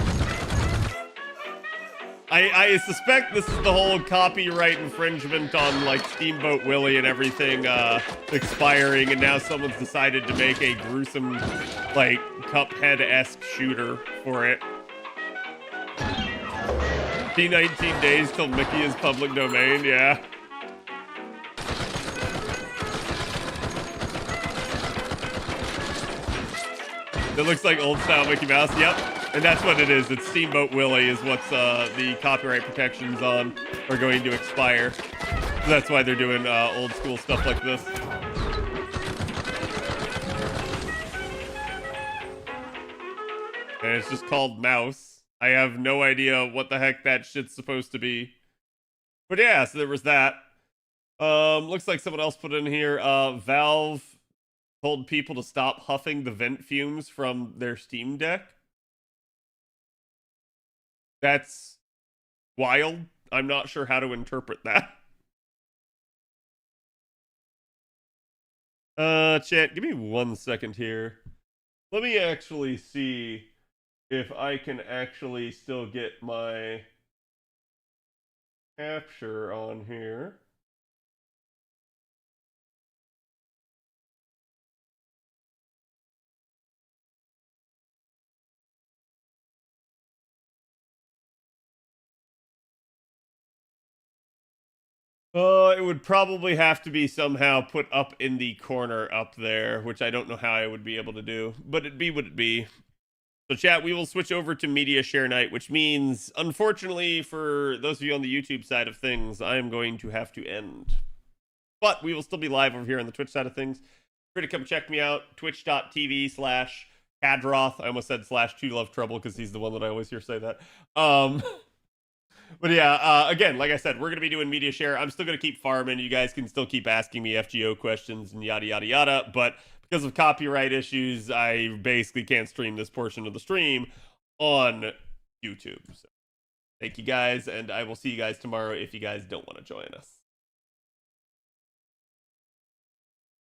I suspect this is the whole copyright infringement on like Steamboat Willie and everything expiring, and now someone's decided to make a gruesome like Cuphead-esque shooter for it. 19 days till Mickey is public domain, yeah. It looks like old style Mickey Mouse, yep. And that's what it is. It's Steamboat Willie is what's the copyright protections on are going to expire. So that's why they're doing old school stuff like this. And it's just called Mouse. I have no idea what the heck that shit's supposed to be. But yeah, so there was that. Looks like someone else put in here. Valve told people to stop huffing the vent fumes from their Steam Deck. That's wild. I'm not sure how to interpret that. Chat, give me 1 second here. Let me actually see if I can actually still get my capture on here. It would probably have to be somehow put up in the corner up there, which I don't know how I would be able to do, but it'd be what it be. So chat, we will switch over to media share night, which means, unfortunately, for those of you on the YouTube side of things, I am going to have to end. But we will still be live over here on the Twitch side of things. Free to come check me out, twitch.tv/Khadroth. I almost said /2lovetrouble because he's the one that I always hear say that. But yeah, again, like I said, we're going to be doing media share. I'm still going to keep farming. You guys can still keep asking me FGO questions and yada, yada, yada. But because of copyright issues, I basically can't stream this portion of the stream on YouTube. So thank you guys, and I will see you guys tomorrow if you guys don't want to join us.